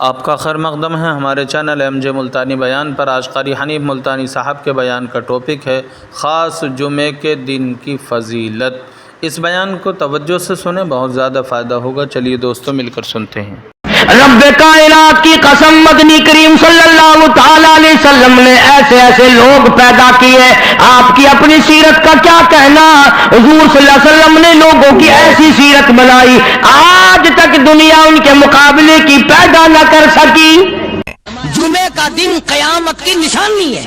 آپ کا خیر مقدم ہے ہمارے چینل MJ ملتانی بیان پر۔ آج قاری حنیف ملتانی صاحب کے بیان کا ٹاپک ہے خاص جمعے کے دن کی فضیلت۔ اس بیان کو توجہ سے سنیں، بہت زیادہ فائدہ ہوگا۔ چلیے دوستو مل کر سنتے ہیں۔ رب کائنات کی قسم، مدنی کریم صلی اللہ تعالی علیہ وسلم نے ایسے ایسے لوگ پیدا کیے۔ آپ کی اپنی سیرت کا کیا کہنا، حضور صلی اللہ علیہ وسلم نے لوگوں کی ایسی سیرت بنائی آج تک دنیا ان کے مقابلے کی پیدا نہ کر سکی۔ جمعے کا دن قیامت کی نشانی ہے۔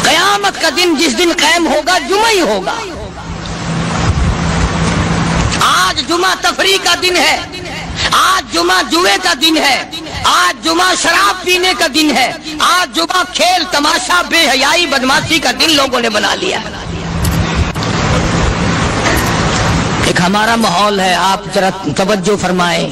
قیامت کا دن جس دن قائم ہوگا جمعہ ہی ہوگا۔ آج جمعہ تفریح کا دن ہے، آج جمعہ جوئے کا دن ہے، آج جمعہ شراب پینے کا دن ہے، آج جمعہ کھیل تماشا بے حیائی بدماشی کا دن لوگوں نے بنا لیا۔ ایک ہمارا ماحول ہے، آپ ذرا توجہ فرمائیں۔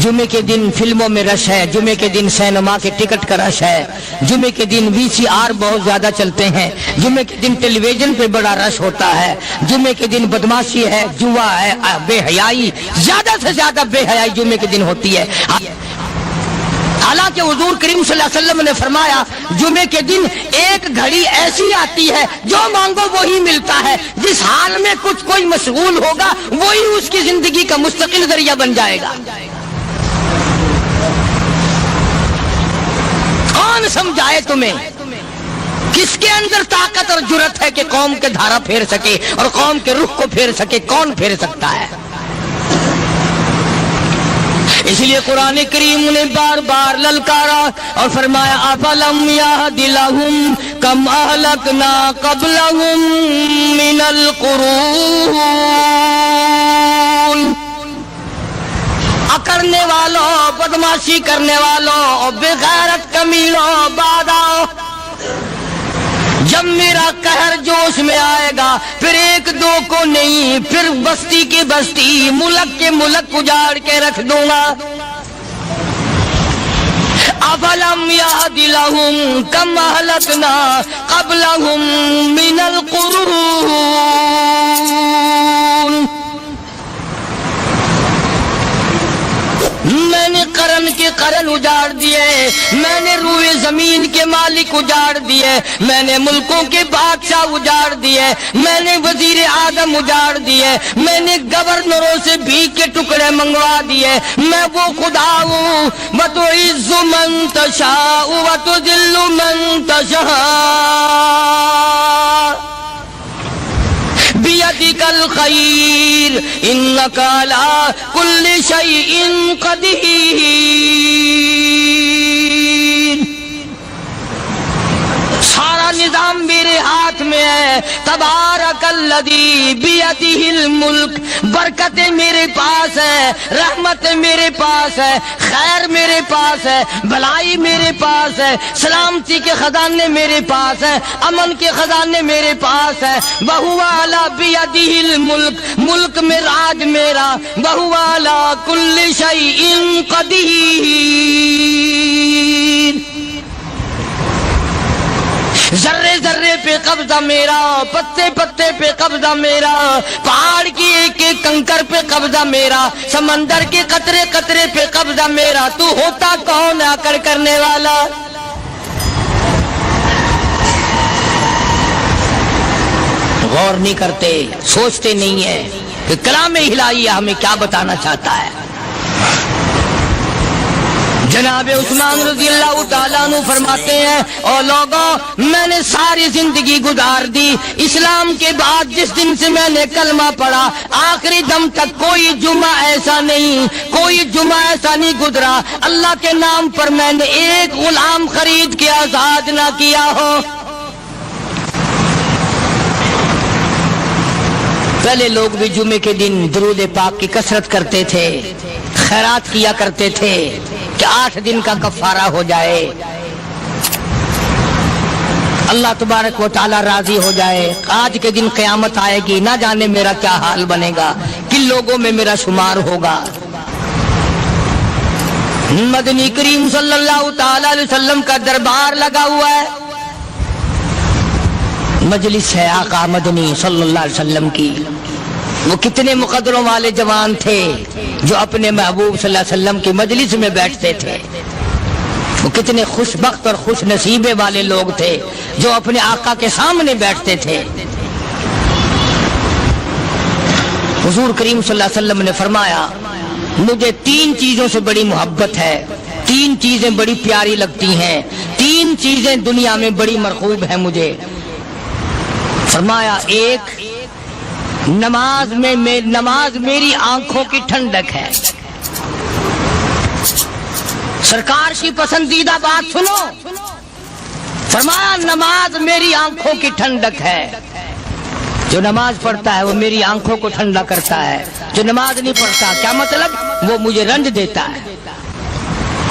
جمعے کے دن فلموں میں رش ہے، جمعے کے دن سینما کے ٹکٹ کا رش ہے، جمعے کے دن VCR بہت زیادہ چلتے ہیں، جمعے کے دن ٹیلی ویژن پہ بڑا رش ہوتا ہے، جمعے کے دن بدماشی ہے، جوا ہے، بے حیائی، زیادہ سے زیادہ بے حیائی جمعے کے دن ہوتی ہے۔ حالانکہ حضور کریم صلی اللہ علیہ وسلم نے فرمایا جمعے کے دن ایک گھڑی ایسی آتی ہے جو مانگو وہی ملتا ہے، جس حال میں کچھ کوئی مشغول ہوگا وہی اس کی زندگی کا مستقل ذریعہ بن جائے گا۔ کون سمجھائے تمہیں کس کے اندر طاقت اور جرت ہے کہ قوم کے دھارا پھیر سکے اور قوم کے رخ کو پھیر سکے؟ کون پھیر سکتا ہے؟ اس لیے قرآن کریم نے بار بار للکارا اور فرمایا افلم یہد لہم کم اہلکنا قبلہم من القرون، کرنے والوں، بدماشی کرنے والوں، بے غیرت کمینوں، بعد آؤ۔ جب میرا قہر جوش میں آئے گا پھر ایک دو کو نہیں، پھر بستی کی بستی، ملک کے ملک اجاڑ کے رکھ دوں گا۔ افلم یہد لہم کم اہلکنا قبلہم من القرون، میں نے قرن کے قرن اجاڑ دیے، میں نے روئے زمین کے مالک اجاڑ دیے، میں نے ملکوں کے بادشاہ اجاڑ دیے، میں نے وزیر اعظم اجاڑ دیے، میں نے گورنروں سے بھیک کے ٹکڑے منگوا دیے۔ میں وہ خدا ہوں وَتُعِزُّ مَن تَشَاءُ وَتُذِلُّ مَن تَشَاءُ بِيَدِكَ الْخَيْرُ إِنَّكَ عَلَى كُلِّ شَيْءٍ قَدِيرٌ۔ سارا نظام میرے ہاتھ میں ہے۔ تبارک الذی بیدہ الملک، برکتیں میرے پاس ہے، رحمت میرے پاس ہے، خیر میرے پاس ہے، بھلائی میرے پاس ہے، سلامتی کے خزانے میرے پاس ہے، امن کے خزانے میرے پاس ہے۔ وہو علی بیدہ الملک، ملک میں راج میرا، وہو علی کل شیء قدیر، ذرے ذرے پہ قبضہ میرا، پتے پتے پہ قبضہ میرا، پہاڑ کی ایک ایک کنکر پہ قبضہ میرا، سمندر کے قطرے قطرے پہ قبضہ میرا۔ تو ہوتا کون آ کر کرنے والا؟ غور نہیں کرتے، سوچتے نہیں ہیں کہ کلام الہیہ ہمیں کیا بتانا چاہتا ہے۔ جناب عثمان رضی اللہ تعالیٰ عنہ فرماتے ہیں اور لوگوں، میں نے ساری زندگی گزار دی، اسلام کے بعد جس دن سے میں نے کلمہ پڑھا آخری دم تک کوئی جمعہ ایسا نہیں، کوئی جمعہ ایسا نہیں گزرا اللہ کے نام پر میں نے ایک غلام خرید کے آزاد نہ کیا ہو۔ پہلے لوگ بھی جمعے کے دن درود پاک کی کثرت کرتے تھے، خیرات کیا کرتے تھے کہ 8 دن کا کفارہ ہو جائے، اللہ تبارک و تعالی راضی ہو جائے۔ آج کے دن قیامت آئے گی، نہ جانے میرا کیا حال بنے گا، کن لوگوں میں میرا شمار ہوگا۔ مدنی کریم صلی اللہ تعالی علیہ وسلم کا دربار لگا ہوا ہے، مجلس ہے آقا مدنی صلی اللہ علیہ وسلم کی، وہ کتنے مقدروں والے جوان تھے جو اپنے محبوب صلی اللہ علیہ وسلم کی مجلس میں بیٹھتے تھے. وہ کتنے خوش بخت اور خوش نصیبے والے لوگ تھے جو اپنے آقا کے سامنے بیٹھتے تھے. حضور کریم صلی اللہ علیہ وسلم نے فرمایا مجھے 3 چیزوں سے بڑی محبت ہے, 3 چیزیں بڑی پیاری لگتی ہیں, 3 چیزیں دنیا میں بڑی مرغوب ہیں مجھے. فرمایا ایک نماز میری آنکھوں کی ٹھنڈک ہے. سرکار کی پسندیدہ بات سنو, فرمایا نماز میری آنکھوں کی ٹھنڈک ہے. جو نماز پڑھتا ہے وہ میری آنکھوں کو ٹھنڈا کرتا ہے, جو نماز نہیں پڑھتا کیا مطلب وہ مجھے رنج دیتا ہے.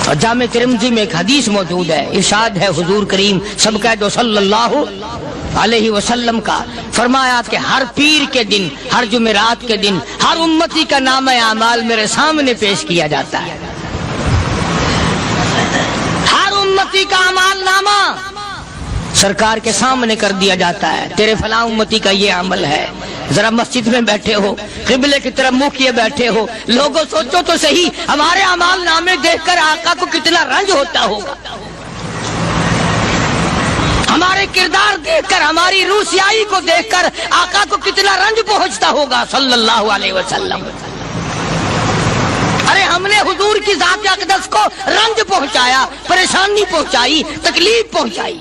اور جامع ترمذی میں ایک حدیث موجود ہے, ارشاد ہے حضور کریم سب کہہ دو صلی اللہ علیہ وسلم کا, فرمایا کہ ہر پیر کے دن, ہر جمعرات کے دن ہر امتی کا نامہ اعمال میرے سامنے پیش کیا جاتا ہے. ہر امتی کا اعمال نامہ سرکار کے سامنے کر دیا جاتا ہے. تیرے فلاں امتی کا یہ عمل ہے. ذرا مسجد میں بیٹھے ہو, قبلے کی طرف منہ کیے بیٹھے ہو, لوگوں سوچو تو صحیح ہمارے اعمال نامے دیکھ کر آقا کو کتنا رنج ہوتا ہوگا. ہمارے کردار دیکھ کر, ہماری روح سیاہی کو دیکھ کر آقا کو کتنا رنج پہنچتا ہوگا صلی اللہ علیہ وسلم. ارے ہم نے حضور کی ذات اقدس کو رنج پہنچایا, پریشانی پہنچائی, تکلیف پہنچائی.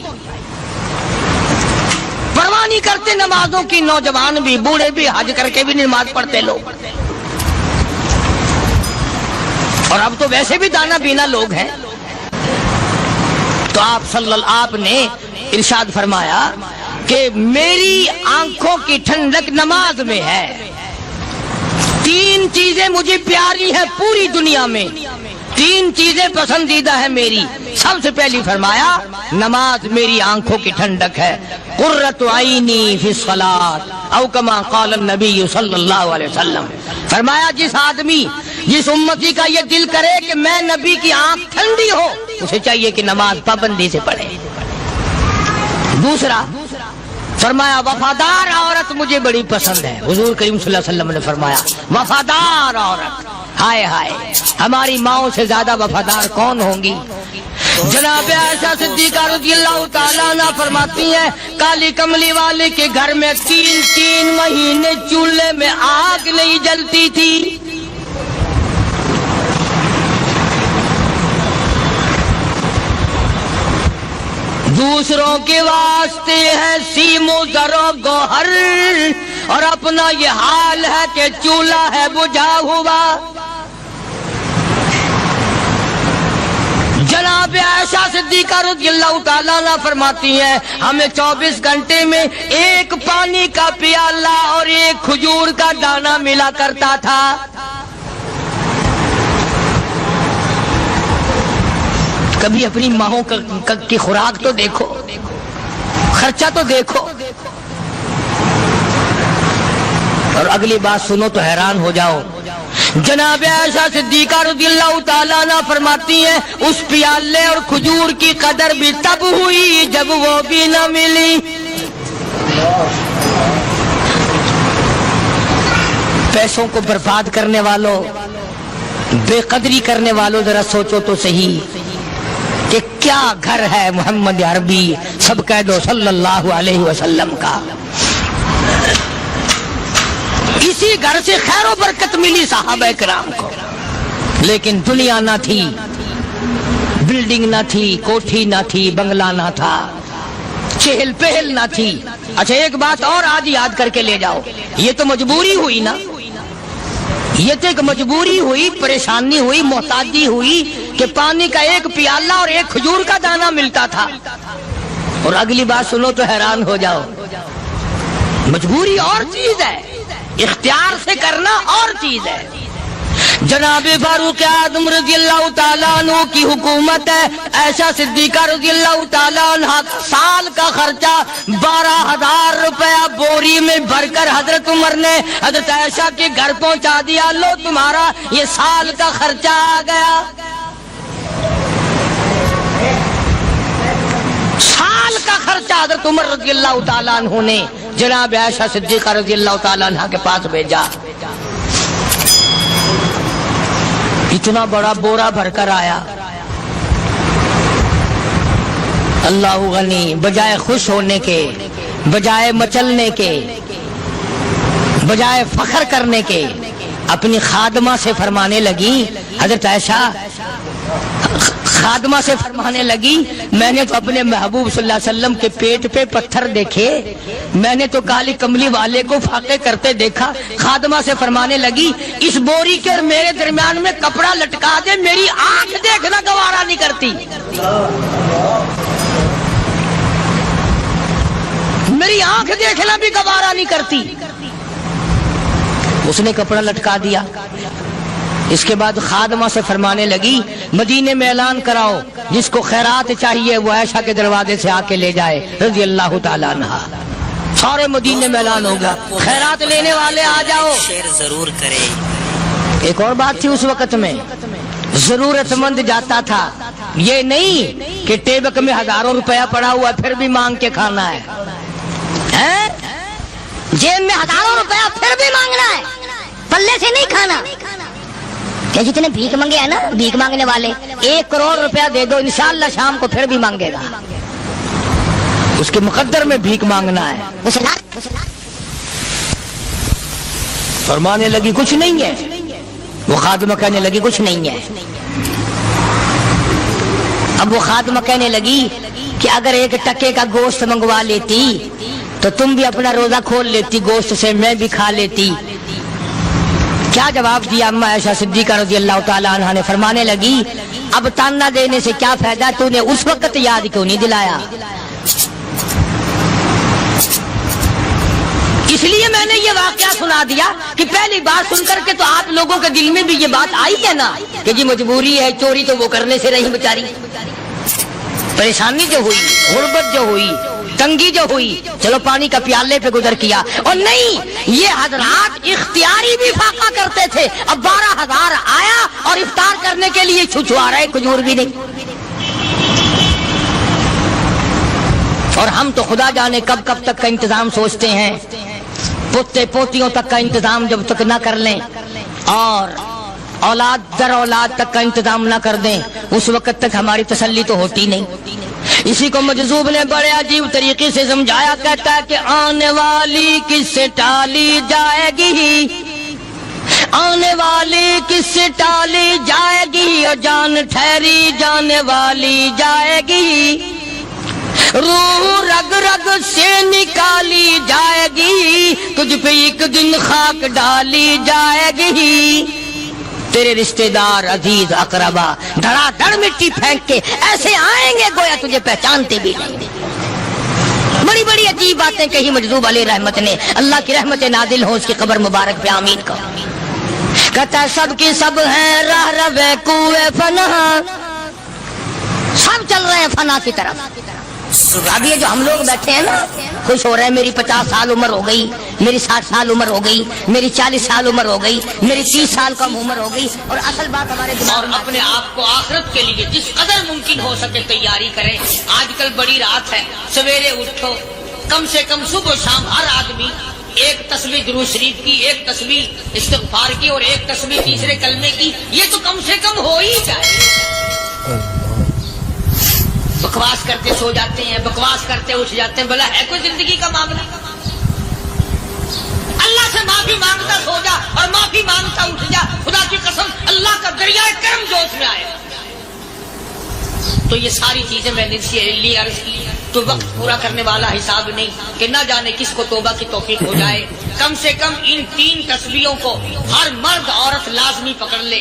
پرواہ نہیں کرتے نمازوں کی, نوجوان بھی بوڑھے بھی حج کر کے بھی نماز پڑھتے لوگ. اور اب تو ویسے بھی دانا بینا لوگ ہیں. تو آپ نے ارشاد فرمایا کہ میری آنکھوں کی ٹھنڈک نماز میں ہے. 3 چیزیں مجھے پیاری ہیں پوری دنیا میں, 3 چیزیں پسندیدہ ہیں میری. سب سے پہلی فرمایا نماز میری آنکھوں کی ٹھنڈک ہے. قرۃ عینی فی الصلاۃ او کما قال النبی صلی اللہ علیہ وسلم. فرمایا جس آدمی, جس امتی کا یہ دل کرے کہ میں نبی کی آنکھ ٹھنڈی ہو, اسے چاہیے کہ نماز پابندی سے پڑھے. دوسرا فرمایا وفادار عورت مجھے بڑی پسند ہے. حضور کریم صلی اللہ علیہ وسلم نے فرمایا وفادار عورت, ہائے ہائے ہماری ماؤں سے زیادہ وفادار کون ہوں گی. جناب عائشہ صدیقہ رضی اللہ تعالیٰ عنہ فرماتی ہیں کالی کملی والے کے گھر میں 3 مہینے چولہے میں آگ نہیں جلتی تھی. دوسروں کے واسطے ہے سیم و زر و گوہر, اور اپنا یہ حال ہے کہ چولہا ہے بجھا ہوا. جناب عائشہ صدیقہ رضی اللہ تعالیٰ عنہ فرماتی ہیں ہمیں 24 گھنٹے میں 1 پانی کا پیالہ اور 1 کھجور کا دانہ ملا کرتا تھا. کبھی اپنی ماہوں کی خوراک تو دیکھو, خرچہ تو دیکھو. اور اگلی بات سنو تو حیران ہو جاؤ. جناب عائشہ صدیقہ رضی اللہ تعالیٰ عنہ فرماتی ہیں اس پیالے اور کھجور کی قدر بھی تب ہوئی جب وہ بھی نہ ملی. پیسوں کو برباد کرنے والوں, بے قدری کرنے والوں, ذرا سوچو تو صحیح کہ کیا گھر ہے محمد عربی سب کہہ دو صلی اللہ علیہ وسلم کا. اسی گھر سے خیر و برکت ملی صحابہ کرام کو, لیکن دنیا نہ تھی, بلڈنگ نہ تھی, کوٹھی نہ تھی, بنگلہ نہ تھا, چہل پہل نہ تھی. اچھا ایک بات اور آج یاد کر کے لے جاؤ, یہ تو مجبوری ہوئی نا, یہ تو ایک مجبوری ہوئی, پریشانی ہوئی, محتاجی ہوئی کہ پانی کا 1 پیالہ اور 1 کھجور کا دانہ ملتا تھا. اور اگلی بات سنو تو حیران ہو جاؤ. مجبوری اور چیز ہے, اختیار سے کرنا اور چیز ہے. جناب فاروق اعظم رضی اللہ تعالیٰ عنہ کی حکومت ہے. عائشہ صدیقہ رضی اللہ تعالیٰ عنہ سال کا خرچہ 12,000 روپیہ بوری میں بھر کر حضرت عمر نے حضرت عائشہ کے گھر پہنچا دیا. لو تمہارا یہ سال کا خرچہ آ گیا. سال کا خرچہ حضرت عمر رضی اللہ تعالیٰ عنہ نے جناب عائشہ صدیقہ رضی اللہ تعالیٰ عنہ کے پاس بھیجا. اتنا بڑا بورا بھر کر آیا. اللہ غنی، بجائے خوش ہونے کے، بجائے مچلنے کے، بجائے فخر کرنے کے، اپنی خادمہ سے فرمانے لگی، حضرت عائشہ خادمہ سے فرمانے لگی، میں نے تو اپنے محبوب صلی اللہ علیہ وسلم کے پیٹ پہ پتھر دیکھے، میں نے تو کالی کملی والے کو فاقے کرتے دیکھا. خادمہ سے فرمانے لگی، اس بوری کے اور میرے درمیان میں کپڑا لٹکا دے، میری آنکھ دیکھنا گوارا نہیں کرتی، میری آنکھ دیکھنا بھی گوارا نہیں کرتی. اس نے کپڑا لٹکا دیا. اس کے بعد خادمہ سے فرمانے لگی، مدینے میں اعلان کراؤ، جس کو خیرات چاہیے وہ عائشہ کے دروازے سے آ کے لے جائے رضی اللہ تعالیٰ عنہ. سارے مدینے میں اعلان ہوگا، خیرات لینے والے آ جاؤ. شیئر ضرور کرے. ایک اور بات تھی اس وقت میں، ضرورت مند جاتا تھا، یہ نہیں کہ ٹیبک میں ہزاروں روپیہ پڑا ہوا پھر بھی مانگ کے کھانا ہے، جیب میں ہزاروں روپیہ پھر بھی مانگنا ہے، پلے سے نہیں کھانا. کہ جتنے بھیک مانگے ہیں نا بھیک مانگنے والے، 1 کروڑ روپیہ دے دو انشاءاللہ شام کو پھر بھی مانگے گا. اس کے مقدر میں بھیک مانگنا ہے. فرمانے لگی کچھ نہیں ہے. وہ خادمہ کہنے لگی کچھ نہیں ہے. اب وہ خادمہ کہنے لگی کہ اگر 1 ٹکے کا گوشت منگوا لیتی تو تم بھی اپنا روزہ کھول لیتی، گوشت سے میں بھی کھا لیتی. کیا جواب دیا اما عائشہ صدیقہ رضی اللہ تعالی عنہا نے؟ فرمانے لگی، اب تانا دینے سے کیا فائدہ، تو نے اس وقت یاد کیوں نہیں دلایا؟ اس لیے میں نے یہ واقعہ سنا دیا کہ پہلی بار سن کر کے تو آپ لوگوں کے دل میں بھی یہ بات آئی ہے نا کہ جی مجبوری ہے، چوری تو وہ کرنے سے رہی بیچاری، پریشانی جو ہوئی، غربت جو ہوئی، تنگی جو ہوئی، چلو پانی کا پیالے پہ گزر کیا. اور نہیں، یہ حضرات اختیاری بھی فاقہ کرتے تھے. اب 12,000 آیا اور افطار کرنے کے لیے چھچوا رہے، کھجور بھی نہیں. اور ہم تو خدا جانے کب کب تک کا انتظام سوچتے ہیں، پوتے پوتیوں تک کا انتظام جب تک نہ کر لیں اور اولاد در اولاد تک کا انتظام نہ کر دیں، اس وقت تک ہماری تسلی تو ہوتی نہیں. اسی کو مجذوب نے بڑے عجیب طریقے سے سمجھایا، کہتا ہے کہ آنے والی کس سے ٹالی جائے گی، آنے والی کس سے ٹالی جائے گی، اور جان ٹھہری جانے والی جائے گی، روح رگ رگ سے نکالی جائے گی، تجھ پہ ایک دن خاک ڈالی جائے گی. تیرے رشتہ دار عزیز اقربا دھڑا دھڑ مٹی پھینک کے ایسے آئیں گے گویا تجھے پہچانتے بھی نہیں. بڑی بڑی عجیب باتیں کہی مجذوب علیہ رحمت نے. اللہ کی رحمت نازل ہو اس کی قبر مبارک پہ، آمین کا. کہتا ہے سب کی سب ہیں راہ روے کوئے فنا، سب چل رہے ہیں فنا کی طرف. اب یہ جو ہم لوگ بیٹھے ہیں نا خوش ہو رہے ہیں، میری 50 سال عمر ہو گئی، میری 60 سال عمر ہو گئی، میری 40 سال عمر ہو گئی، میری 30 سال کم عمر ہو گئی. اور اصل بات ہمارے دماغ میں اپنے آپ کو آخرت کے لیے جس قدر ممکن ہو سکے تیاری کریں. آج کل بڑی رات ہے، سویرے اٹھو، کم سے کم صبح و شام ہر آدمی 1 تسبیح درود شریف کی، 1 تسبیح استغفار کی اور 1 تسبیح تیسرے کلمے کی. یہ تو کم سے کم ہو ہی جائے. بکواس کرتے سو جاتے ہیں، بکواس کرتے اٹھ جاتے ہیں، بھلا ہے کوئی زندگی کا معاملہ؟ اللہ سے معافی مانگتا سو جا اور معافی مانگتا اٹھ جا. خدا کی قسم اللہ کا دریائے کرم جوش میں آئے. تو یہ ساری چیزیں میں نے لی عرض کی تو وقت پورا کرنے والا حساب نہیں کہ نہ جانے کس کو توبہ کی توفیق ہو جائے. کم سے کم ان 3 تسبیحوں کو ہر مرد عورت لازمی پکڑ لے.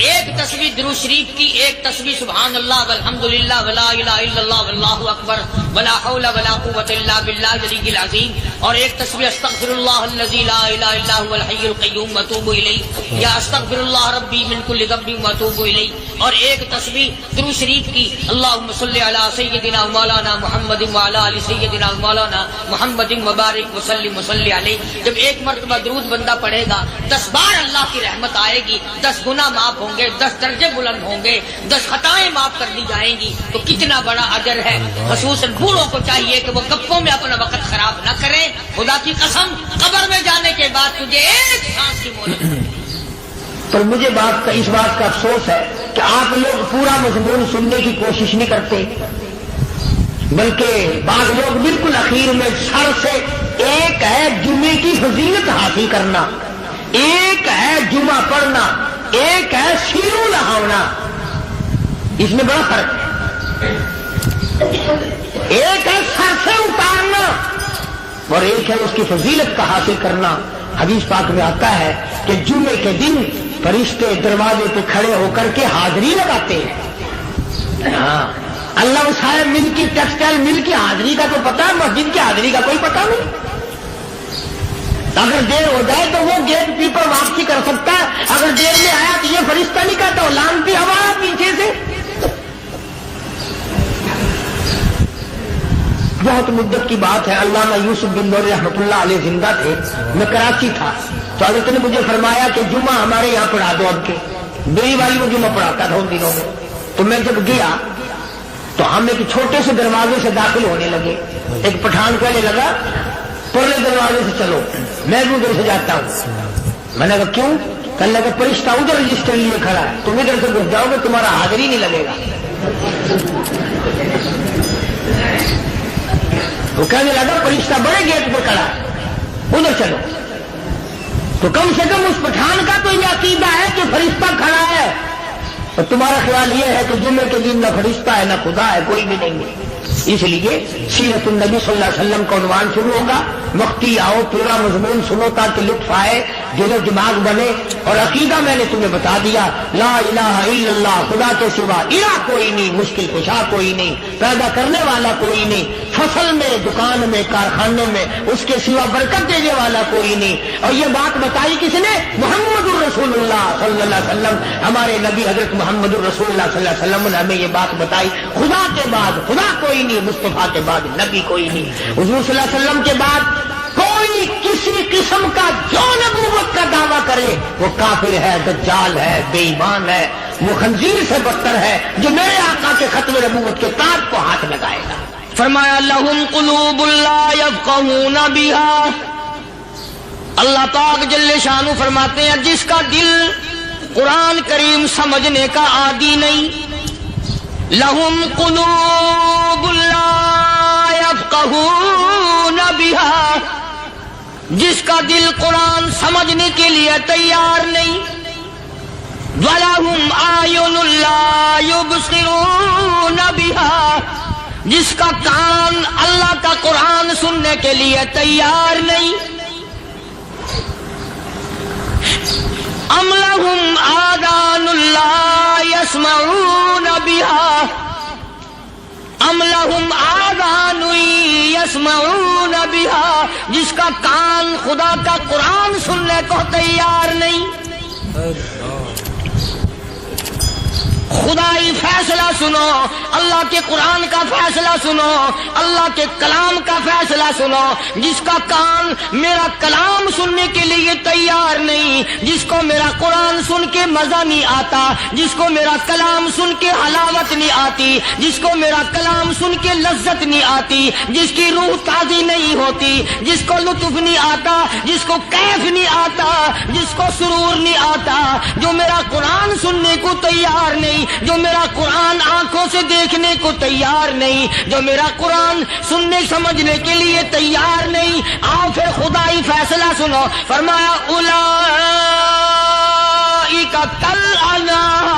1 تسبیح درود شریف کی، 1 تسبیح سبحان اللہ والحمدللہ ولا الہ الا اللہ واللہ اکبر ولا حول ولا قوۃ الا باللہ العلی العظیم، اور 1 تسبیح استغفر اللہ الذی لا الہ الا هو الحی القیوم واتوب الیہ، یا استغفر اللہ ربی من کل ذنب واتوب الیہ، اور 1 تسبیح درود شریف کی اللہم صلی علی سیدنا مولانا محمد وعلی آل سیدنا مولانا محمد مبارک وسلم وصلی علیہ. جب 1 مرتبہ درود بندہ پڑھے گا 10 بار اللہ کی رحمت آئے گی، 10 گناہ معاف ہوں گے، 10 درجے بلند ہوں گے، 10 خطائیں معاف کر دی جائیں گی. تو کتنا بڑا اجر ہے. خصوصاً بوڑھوں کو چاہیے کہ وہ گپوں میں اپنا وقت خراب نہ کریں. خدا کی قسم قبر میں جانے کے بعد تجھے 1 سانس کی مہلت پر مجھے اس بات کا افسوس ہے کہ آپ لوگ پورا مضمون سننے کی کوشش نہیں کرتے، بلکہ بعض لوگ بالکل اخیر میں سر سے، ایک ہے جمعے کی فضیلت حاصل کرنا، ایک ہے جمعہ پڑھنا، ایک ہے سیرو نہانا، اس میں بڑا فرق ہے۔ ایک ہے سر سے اتارنا اور ایک ہے اس کی فضیلت کا حاصل کرنا۔ حدیث پاک میں آتا ہے کہ جمعے کے دن فرشتے دروازے پہ کھڑے ہو کر کے حاضری لگاتے ہیں۔ ہاں، اللہ صاحب مل کی ٹیکسٹائل مل کی حاضری کا تو پتا ہے، مسجد کی حاضری کا کوئی پتا نہیں۔ اگر دیر ہو جائے تو وہ گیٹ کیپر واپسی کر سکتا ہے، اگر دیر میں آیا تو یہ فرشتہ نہیں کہتا، لانتی ہوا پیچھے سے۔ بہت مدت کی بات ہے، علامہ یوسف بن نور رحمۃ اللہ علیہ زندہ تھے، میں کراچی تھا، تو حضرت نے مجھے فرمایا کہ جمعہ ہمارے یہاں پڑھا دو اب کے۔ میری والی وہ جمعہ پڑھاتا تھا ان دنوں میں، تو میں جب گیا تو ہم ایک چھوٹے سے دروازے سے داخل ہونے لگے۔ ایک پٹھان کہنے لگا پرلے دروازے سے چلو، میں بھی ادھر سے جاتا ہوں۔ میں نے کہا کیوں؟ کہنے لگا فرشتہ ادھر رجسٹر لیے کھڑا ہے، تم ادھر سے گھس جاؤ گے تمہارا حاضری نہیں لگے گا۔ وہ کہنے لگا فرشتہ بڑے گیٹ پر کھڑا ہے، ادھر چلو۔ تو کم سے کم اس پٹھان کا تو یہ عقیدہ ہے کہ فرشتہ کھڑا ہے، اور تمہارا خیال یہ ہے کہ جمعے کے دن نہ فرشتہ ہے نہ خدا ہے، کوئی بھی نہیں ہے۔ اس لیے سیرت النبی صلی اللہ علیہ وسلم کا عنوان شروع ہوگا، وقتی آؤ پورا مضمون سنو تاکہ لطف آئے، دل و دماغ بنے۔ اور عقیدہ میں نے تمہیں بتا دیا، لا الہ الا اللہ، خدا کے سوا الہ کوئی نہیں، مشکل کشا کوئی نہیں، پیدا کرنے والا کوئی نہیں، فصل میں، دکان میں، کارخانے میں اس کے سوا برکت دینے والا کوئی نہیں۔ اور یہ بات بتائی کس نے؟ محمد الرسول اللہ صلی اللہ علیہ وسلم، ہمارے نبی حضرت محمد الرسول اللہ صلی اللہ علیہ وسلم نے ہمیں یہ بات بتائی، خدا کے بعد خدا کوئی نہیں، مصطفیٰ کے بعد نبی کوئی نہیں، حضور صلی اللہ علیہ وسلم کے بعد کوئی کسی قسم کا جو نبوت کا دعویٰ کرے وہ کافر ہے، دجال ہے، بے ایمان ہے، وہ خنزیر سے بدتر ہے جو میرے آقا کے ختم نبوت کے تاج کو ہاتھ لگائے گا۔ فرمایا لہم قلوب لا یفقہون بہا، اللہ پاک جل شانہ فرماتے ہیں جس کا دل قرآن کریم سمجھنے کا عادی نہیں، لہم قلوب لا یفقہون بہا، جس کا دل قرآن سمجھنے کے لیے تیار نہیں، وَلَهُمْ أَعْيُنٌ لَا يُبْصِرُونَ بِهَا، جس کا کان اللہ کا قرآن سننے کے لیے تیار نہیں، أَمْ لَهُمْ آذَانٌ لَا يَسْمَعُونَ بِهَا، أَمْ لَهُمْ آذَانٌ يَسْمَعُونَ بِهَا، جس کا کان خدا کا قرآن سننے کو تیار نہیں۔ خدائی فیصلہ سنو، اللہ کے قرآن کا فیصلہ سنو، اللہ کے کلام کا فیصلہ سنو، جس کا کان میرا کلام سننے کے لیے تیار نہیں، جس کو میرا قرآن سن کے مزہ نہیں آتا، جس کو میرا کلام سن کے حلاوت نہیں آتی، جس کو میرا کلام سن کے لذت نہیں آتی، جس کی روح تازی نہیں ہوتی، جس کو لطف نہیں آتا، جس کو کیف نہیں آتا، جس کو سرور نہیں آتا، جو میرا قرآن سننے کو تیار نہیں، جو میرا قرآن آنکھوں سے دیکھنے کو تیار نہیں، جو میرا قرآن سننے سمجھنے کے لیے تیار نہیں، آؤ پھر خدائی فیصلہ سنو۔ فرمایا اولئک کالانعام،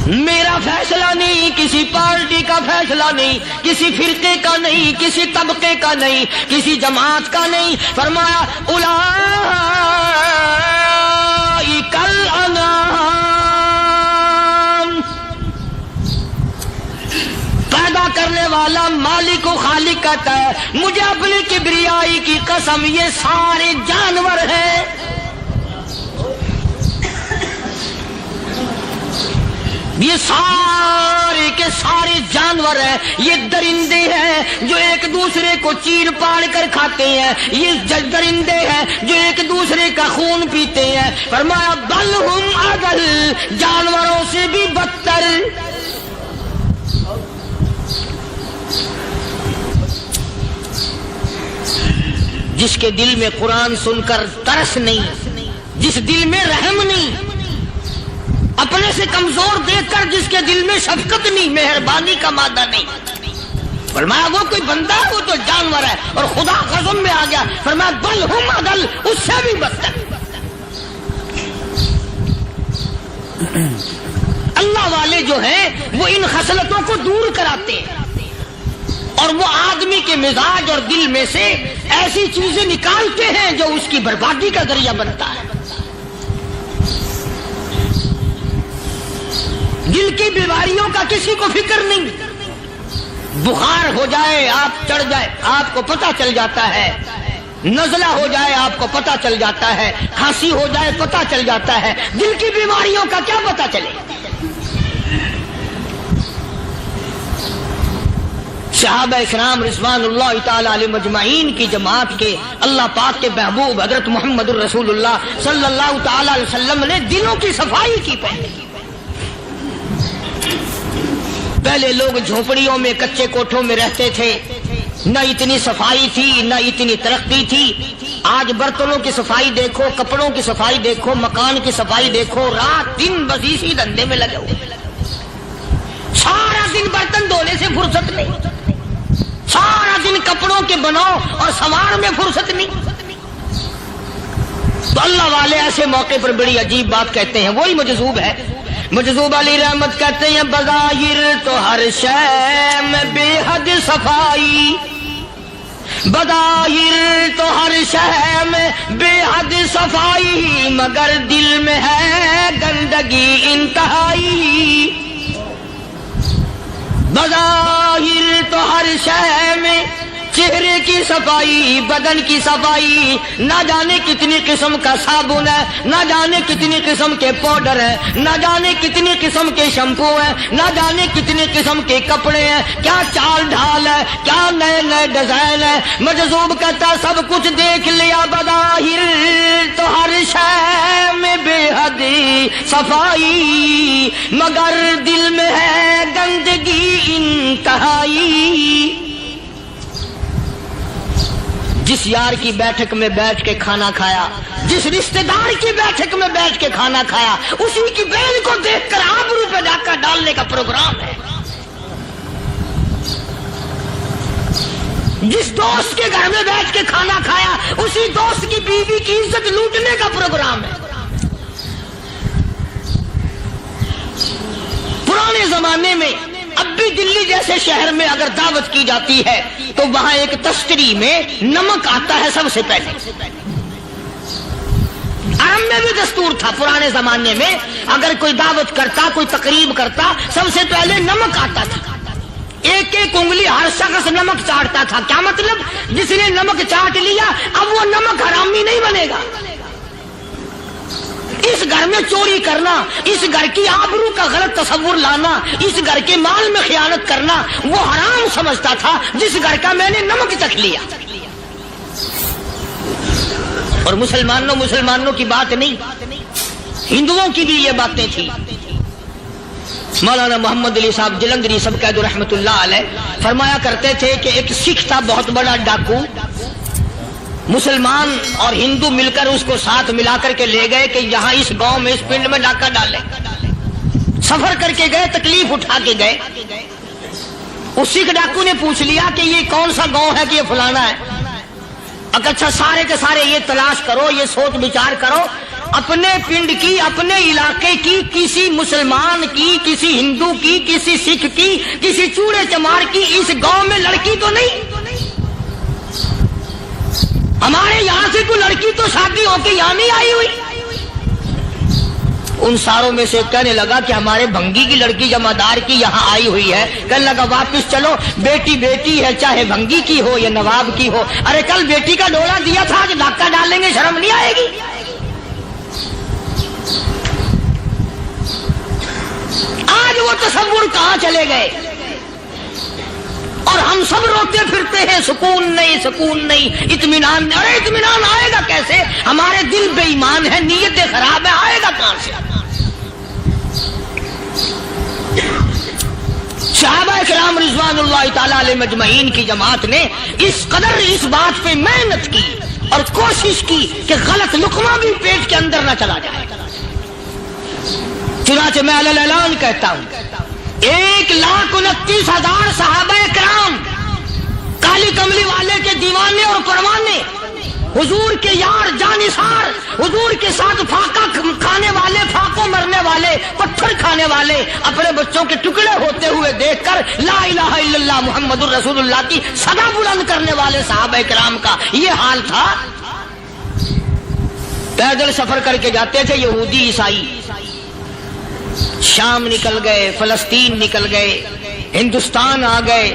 میرا فیصلہ نہیں، کسی پارٹی کا فیصلہ نہیں، کسی فرقے کا نہیں، کسی طبقے کا نہیں، کسی جماعت کا نہیں۔ فرمایا اولئک الانعام، پیدا کرنے والا مالک و خالق کہتا ہے مجھے اپنی کبریائی کی قسم یہ سارے جانور ہیں، یہ سارے کے سارے جانور ہیں، یہ درندے ہیں جو ایک دوسرے کو چیر پاڑ کر کھاتے ہیں، یہ درندے ہیں جو ایک دوسرے کا خون پیتے ہیں۔ فرمایا بل ہم اضل، جانوروں سے بھی بدتر۔ جس کے دل میں قرآن سن کر ترس نہیں، جس دل میں رحم نہیں، اپنے سے کمزور دیکھ کر جس کے دل میں شفقت نہیں، مہربانی کا مادہ نہیں. فرمایا وہ کوئی بندہ وہ تو جانور ہے. اور خدا قسم میں آ گیا فرمایا بل ہم عدل، اس سے بھی بدتر. اللہ والے جو ہیں وہ ان خصلتوں کو دور کراتے ہیں اور وہ آدمی کے مزاج اور دل میں سے ایسی چیزیں نکالتے ہیں جو اس کی بربادی کا ذریعہ بنتا ہے. دل کی بیماریوں کا کسی کو فکر نہیں. بخار ہو جائے آپ چڑھ جائے آپ کو پتہ چل جاتا ہے، نزلہ ہو جائے آپ کو پتہ چل جاتا ہے، کھانسی ہو جائے پتہ چل جاتا ہے. دل کی بیماریوں کا کیا پتہ چلے؟ صحابہ اکرام رضوان اللہ تعالی علیہ مجمعین کی جماعت کے اللہ پاک کے محبوب حضرت محمد الرسول اللہ صلی اللہ تعالی علیہ وسلم نے دلوں کی صفائی کی. پہلے لوگ جھونپڑیوں میں کچے کوٹھوں میں رہتے تھے، نہ اتنی صفائی تھی نہ اتنی ترقی تھی. آج برتنوں کی صفائی دیکھو، کپڑوں کی صفائی دیکھو، مکان کی صفائی دیکھو، رات دن بس اسی دھندے میں لگے ہوئے. سارا دن برتن دھونے سے فرصت نہیں، سارا دن کپڑوں کے بناؤ اور سوار میں فرصت نہیں. تو اللہ والے ایسے موقع پر بڑی عجیب بات کہتے ہیں. وہی مجذوب ہے، مجذوب علی رحمت کہتے ہیں بظاہر تو ہر شے میں بے حد صفائی، بظاہر تو ہر شے میں بے حد صفائی، مگر دل میں ہے گندگی انتہائی. بظاہر تو ہر شے میں چہرے کی صفائی، بدن کی صفائی، نہ جانے کتنی قسم کا صابن ہے، نہ جانے کتنی قسم کے پاؤڈر ہے، نہ جانے کتنی قسم کے شیمپو ہے، نہ جانے کتنی قسم کے کپڑے ہیں، کیا چال ڈھال ہے، کیا نئے نئے ڈیزائن ہے. مجذوب کہتا سب کچھ دیکھ لیا، بظاہر تو ہر شے میں بے حد صفائی، مگر دل میں ہے گندگی انتہائی. جس یار کی بیٹھک میں بیٹھ کے کھانا کھایا، جس رشتہ دار کی بیٹھک میں بیٹھ کے کھانا کھایا، اسی کی بہن کو دیکھ کر آبرو پہ ڈاکہ ڈالنے کا پروگرام ہے. جس دوست کے گھر میں بیٹھ کے کھانا کھایا، اسی دوست کی بیوی کی عزت لوٹنے کا پروگرام ہے. پرانے زمانے میں اب بھی دلی جیسے شہر میں اگر دعوت کی جاتی ہے تو وہاں ایک تشتری میں نمک آتا ہے سب سے پہلے. عرب میں بھی دستور تھا پرانے زمانے میں، اگر کوئی دعوت کرتا، کوئی تقریب کرتا، سب سے پہلے نمک آتا تھا. ایک ایک انگلی ہر شخص نمک چاٹتا تھا. کیا مطلب؟ جس نے نمک چاٹ لیا اب وہ نمک حرامی نہیں بنے گا. اس گھر میں چوری کرنا، اس گھر کی آبرو کا غلط تصور لانا، اس گھر کے مال میں خیانت کرنا وہ حرام سمجھتا تھا جس گھر کا میں نے نمک چکھ لیا. اور مسلمانوں کی بات نہیں، ہندوؤں کی بھی یہ باتیں تھی. مولانا محمد علی صاحب جلندری سب قید رحمت اللہ علیہ فرمایا کرتے تھے کہ ایک سکھ تھا بہت بڑا ڈاکو، مسلمان اور ہندو مل کر اس کو ساتھ ملا کر کے لے گئے کہ یہاں اس گاؤں میں اس پنڈ میں ڈاکہ ڈالے. سفر کر کے گئے، تکلیف اٹھا کے گئے. اس سکھ ڈاکو نے پوچھ لیا کہ یہ کون سا گاؤں ہے کہ یہ فلانا ہے. اچھا سارے کے سارے یہ تلاش کرو، یہ سوچ بچار کرو، اپنے پنڈ کی، اپنے علاقے کی، کسی مسلمان کی، کسی ہندو کی، کسی سکھ کی، کسی چوڑے چمار کی اس گاؤں میں لڑکی تو نہیں؟ ہمارے یہاں سے کوئی لڑکی تو شادی ہو کے یہاں نہیں آئی ہوئی. ان ساروں میں سے کہنے لگا کہ ہمارے بھنگی کی لڑکی جمعدار کی یہاں آئی ہوئی ہے. کہنے لگا واپس چلو، بیٹی بیٹی ہے چاہے بھنگی کی ہو یا نواب کی ہو. ارے کل بیٹی کا ڈولا دیا تھا، آج ڈاکہ ڈالیں گے، شرم نہیں آئے گی؟ آج وہ تصور کہاں چلے گئے اور ہم سب روتے پھرتے ہیں سکون نہیں، سکون نہیں، اطمینان نہیں. ارے اطمینان آئے گا کیسے؟ ہمارے دل بے ایمان ہے، نیتیں خراب ہے، آئے گا کہاں سے؟ صحابہ کرام رضوان اللہ تعالی علیہ مجمعین کی جماعت نے اس قدر اس بات پہ محنت کی اور کوشش کی کہ غلط لقمہ بھی پیٹ کے اندر نہ چلا جائے. چنانچہ میں علی الاعلان کہتا ہوں 1,29,000 صحابہ کرام کالی کملی والے کے دیوانے اور پروانے، حضور کے یار جانثار، حضور کے ساتھ فاقہ کھانے والے، فاقوں مرنے والے، پتھر کھانے والے، اپنے بچوں کے ٹکڑے ہوتے ہوئے دیکھ کر لا الہ الا اللہ محمد الرسول اللہ کی صدا بلند کرنے والے صحابہ کرام کا یہ حال تھا. پیدل سفر کر کے جاتے تھے یہودی عیسائی، شام نکل گئے، فلسطین نکل گئے، ہندوستان آ گئے،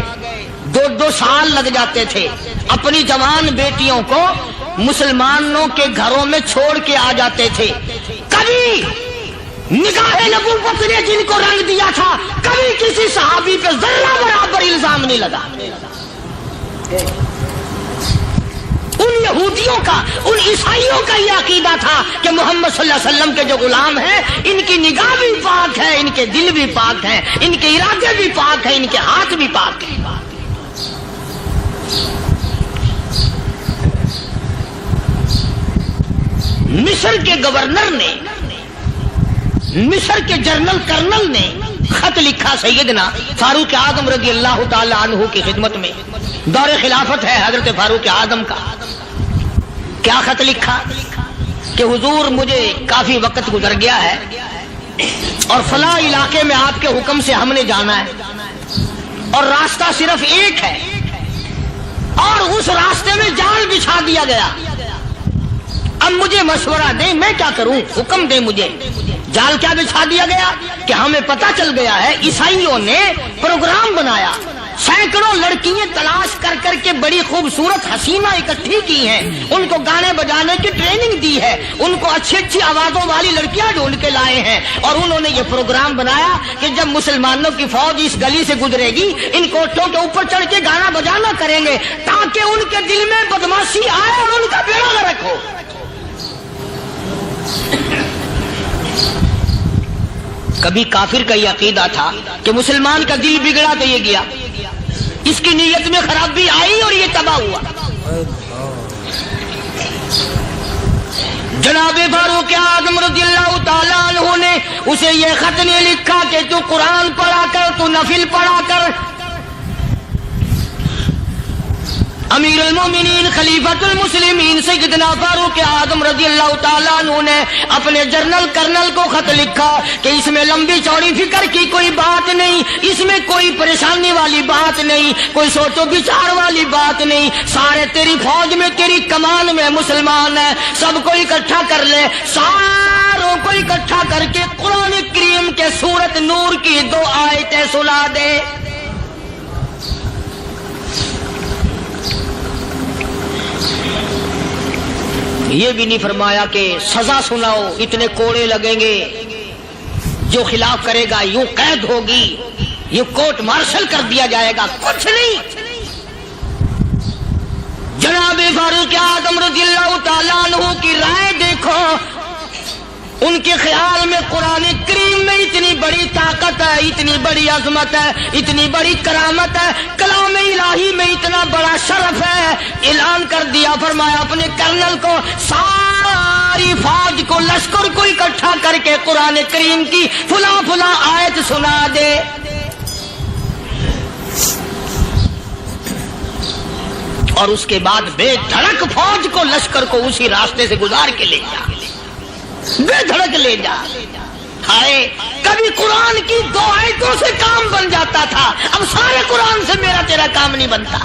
2 سال لگ جاتے تھے. اپنی جوان بیٹیوں کو مسلمانوں کے گھروں میں چھوڑ کے آ جاتے تھے. کبھی نگاہ نبوت نے جن کو رنگ دیا تھا، کبھی کسی صحابی پہ ذرہ برابر الزام نہیں لگا. ان یہودیوں کا، ان عیسائیوں کا یہ عقیدہ تھا کہ محمد صلی اللہ علیہ وسلم کے جو غلام ہیں ان کی نگاہ بھی پاک ہے، ان کے دل بھی پاک ہیں، ان کے ارادے بھی پاک ہیں، ان کے ہاتھ بھی پاک ہیں. مصر کے گورنر نے، مصر کے جنرل کرنل نے خط لکھا سیدنا فاروق اعظم رضی اللہ تعالی عنہ کی خدمت میں. دور خلافت ہے حضرت فاروق اعظم کا. کیا خط لکھا کہ حضور مجھے کافی وقت گزر گیا ہے اور فلاں علاقے میں آپ کے حکم سے ہم نے جانا ہے اور راستہ صرف ایک ہے اور اس راستے میں جال بچھا دیا گیا. اب مجھے مشورہ دیں میں کیا کروں، حکم دیں مجھے. جال کیا بچھا دیا گیا کہ ہمیں پتہ چل گیا ہے عیسائیوں نے پروگرام بنایا، سینکڑوں لڑکیاں تلاش کر کر کے بڑی خوبصورت حسینہ اکٹھی کی ہیں، ان کو گانے بجانے کی ٹریننگ دی ہے، ان کو اچھی اچھی آوازوں والی لڑکیاں ڈھونڈ کے لائے ہیں اور انہوں نے یہ پروگرام بنایا کہ جب مسلمانوں کی فوج اس گلی سے گزرے گی ان کوٹھوں کے اوپر چڑھ کے گانا بجانا کریں گے تاکہ ان کے دل میں بدماشی آئے اور ان کا بیڑا غرق ہو. کبھی کافر کا یہ عقیدہ تھا کہ مسلمان کا دل بگڑا تو یہ گیا، اس کی نیت میں خرابی آئی اور یہ تباہ ہوا. جناب فاروق اعظم رضی اللہ تعالیٰ عنہ نے اسے یہ خط نے لکھا کہ تو قرآن پڑھا کر، تو نفل پڑھا کر. امیر المومنین خلیفۃ المسلمین سیدنا فاروق اعظم رضی اللہ تعالیٰ عنہ نے اپنے جنرل کرنل کو خط لکھا کہ اس میں لمبی چوڑی فکر کی کوئی بات نہیں، اس میں کوئی پریشانی والی بات نہیں، کوئی سوچ و بچار والی بات نہیں. سارے تیری فوج میں، تیری کمان میں مسلمان ہیں، سب کو اکٹھا کر لے، ساروں کو اکٹھا کر کے قرآن کریم کے سورت نور کی 2 آیتیں سنا دے. یہ بھی نہیں فرمایا کہ سزا سناؤ، اتنے کوڑے لگیں گے، جو خلاف کرے گا یوں قید ہوگی، یہ کورٹ مارشل کر دیا جائے گا، کچھ نہیں. جناب فاروق اعظم رضی اللہ تعالیٰ عنہ کی رائے دیکھو. ان کے خیال میں قرآن کریم میں اتنی بڑی طاقت ہے، اتنی بڑی عظمت ہے، اتنی بڑی کرامت ہے، کلام الہی میں اتنا بڑا شرف ہے. اعلان کر دیا، فرمایا اپنے کرنل کو ساری فوج کو، لشکر کو اکٹھا کر کے قرآن کریم کی فلاں فلاں آیت سنا دے. اور اس کے بعد بے دھڑک فوج کو، لشکر کو اسی راستے سے گزار کے لے جا، بے دھڑک لے جا. ہائے کبھی قرآن کی 2 آیتوں سے کام بن جاتا تھا، اب سارے قرآن سے میرا تیرا کام نہیں بنتا.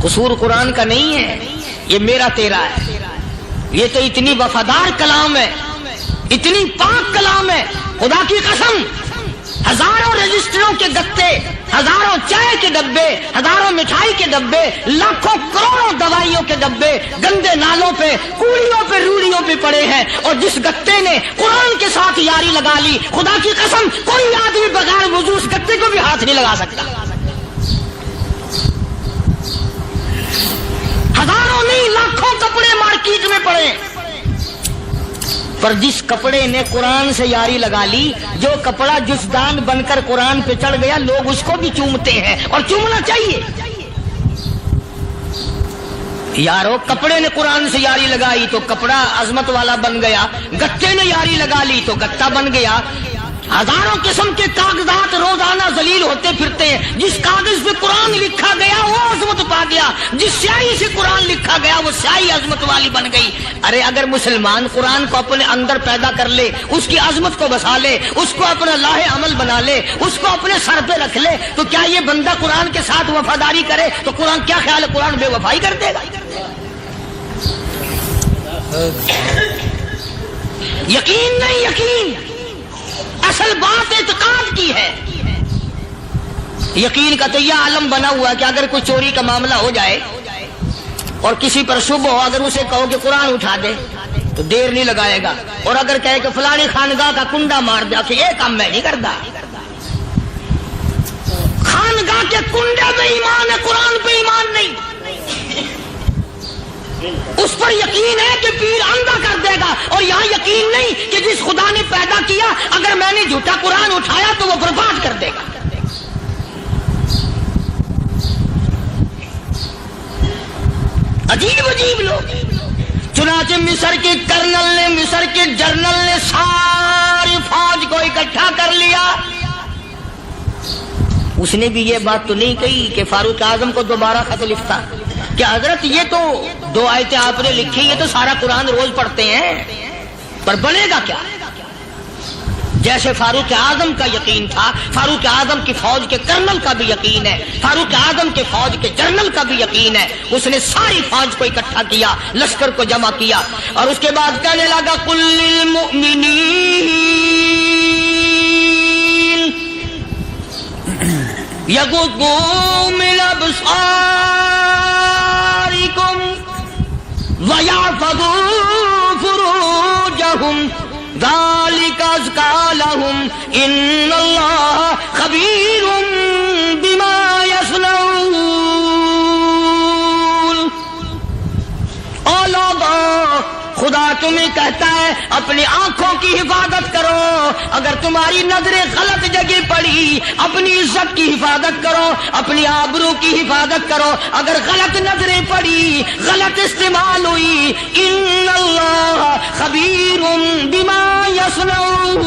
قصور قرآن کا نہیں ہے، یہ میرا تیرا ہے. یہ تو اتنی وفادار کلام ہے، اتنی پاک کلام ہے، خدا کی قسم. ہزاروں رجسٹروں کے گتے، ہزاروں چائے کے ڈبے، ہزاروں مٹھائی کے ڈبے، لاکھوں کروڑوں دوائیوں کے ڈبے گندے نالوں پہ، کوڑیوں پہ، روڑیوں پہ پڑے ہیں. اور جس گتے نے قرآن کے ساتھ یاری لگا لی، خدا کی قسم کوئی آدمی بغیر وضو اس گتے کو بھی ہاتھ نہیں لگا سکتا. ہزاروں نہیں، لاکھوں کپڑے مارکیٹ میں پڑے، پر جس کپڑے نے قرآن سے یاری لگا لی، جو کپڑا جسدان بن کر قرآن پہ چڑھ گیا، لوگ اس کو بھی چومتے ہیں اور چومنا چاہیے. یارو کپڑے نے قرآن سے یاری لگائی تو کپڑا عظمت والا بن گیا، گتے نے یاری لگا لی تو گتا بن گیا۔ ہزاروں قسم کے کاغذات روزانہ ذلیل ہوتے پھرتے ہیں، جس کاغذ پہ قرآن لکھا گیا وہ عظمت پا گیا، جس سیاہی سے قرآن لکھا گیا وہ سیاہی عظمت والی بن گئی۔ ارے اگر مسلمان قرآن کو اپنے اندر پیدا کر لے، اس کی عظمت کو بسا لے، اس کو اپنا لاہ عمل بنا لے، اس کو اپنے سر پہ رکھ لے، تو کیا یہ بندہ قرآن کے ساتھ وفاداری کرے تو قرآن کیا خیال ہے قرآن بے وفائی کر دے گا؟ یقین نہیں، یقین اصل بات اعتقاد کی ہے۔ یقین کا تو یہ عالم بنا ہوا ہے کہ اگر کوئی چوری کا معاملہ ہو جائے اور کسی پر شبہ ہو، اگر اسے کہو کہ قرآن اٹھا دے تو دیر نہیں لگائے گا، اور اگر کہے کہ فلانی خانگاہ کا کنڈا مار دیا کہ یہ کام میں نہیں کرتا۔ خانگاہ کے کنڈے پہ ایمان ہے، قرآن پہ ایمان نہیں۔ اس پر یقین ہے کہ پیر اندھا کر دے گا، اور یہاں یقین نہیں کہ جس خدا نے پیدا کیا اگر میں نے جھوٹا قرآن اٹھایا تو وہ برباد کر دے گا۔ عجیب عجیب لوگ۔ چنانچہ مصر کے کرنل نے، مصر کے جنرل نے ساری فوج کو اکٹھا کر لیا۔ اس نے بھی یہ بات تو نہیں کہی کہ فاروق اعظم کو دوبارہ خط لکھتا کہ حضرت یہ تو 2 آیتیں آپ نے لکھی، یہ تو سارا قرآن روز پڑھتے ہیں، پر بنے گا کیا؟ جیسے فاروق اعظم کا یقین تھا، فاروق اعظم کی فوج کے کرنل کا بھی یقین ہے، فاروق اعظم کے فوج کے جنرل کا بھی یقین ہے۔ اس نے ساری فوج کو اکٹھا کیا، لشکر کو جمع کیا، اور اس کے بعد کہنے لگا قل للمؤمنین یغضوا من ابصارکم وَيَحْفَظُوا فُرُوجَهُمْ ذَلِكَ أَزْكَىٰ لَهُمْ إِنَّ اللَّهَ خَبِيرٌ بِمَا يَصْنَعُونَ۔ او لوگو، خدا تمہیں کہتا ہے اپنی آنکھوں کی حفاظت کرو، اگر تمہاری نظریں غلط جگہ پڑی اپنی عزت کی حفاظت کرو، اپنی آبرو کی حفاظت کرو۔ اگر غلط نظریں پڑی، غلط استعمال ہوئی، ان اللہ خبیر بما یصنعون،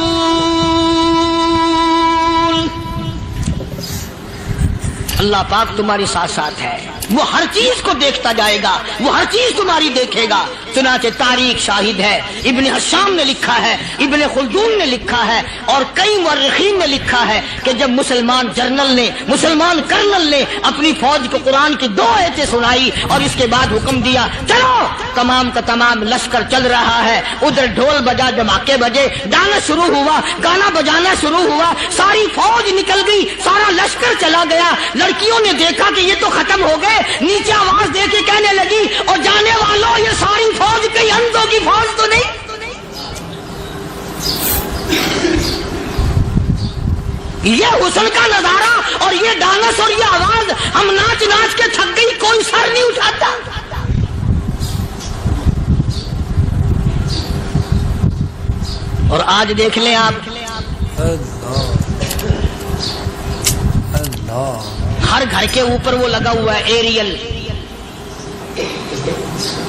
اللہ پاک تمہاری ساتھ ساتھ ہے، وہ ہر چیز کو دیکھتا جائے گا، وہ ہر چیز تمہاری دیکھے گا۔ چنانچہ تاریخ شاہد ہے، ابن حشام نے لکھا ہے، ابن خلدون نے لکھا ہے، اور کئی مورخین نے لکھا ہے کہ جب مسلمان جنرل نے، مسلمان کرنل نے اپنی فوج کو قرآن کی 2 آیتیں سنائی اور اس کے بعد حکم دیا چلو، تمام کا تمام لشکر چل رہا ہے، ادھر ڈھول بجا، دھماکے بجے، گانا شروع ہوا، گانا بجانا شروع ہوا، ساری فوج نکل گئی، سارا لشکر چلا گیا۔ لڑکیوں نے دیکھا کہ یہ تو ختم ہو گئے، نیچے آواز دے کے کہنے لگی اور جانے والوں یہ ساری فوج کئی اندھوں کی فوج تو نہیں؟ یہ حسن کا نظارہ اور یہ ڈانس اور یہ آواز، ہم ناچ ناچ کے تھک گئی، کوئی سر نہیں اٹھاتا۔ اور آج دیکھ لیں آپ، ہر گھر کے اوپر وہ لگا ہوا ہے ایریل،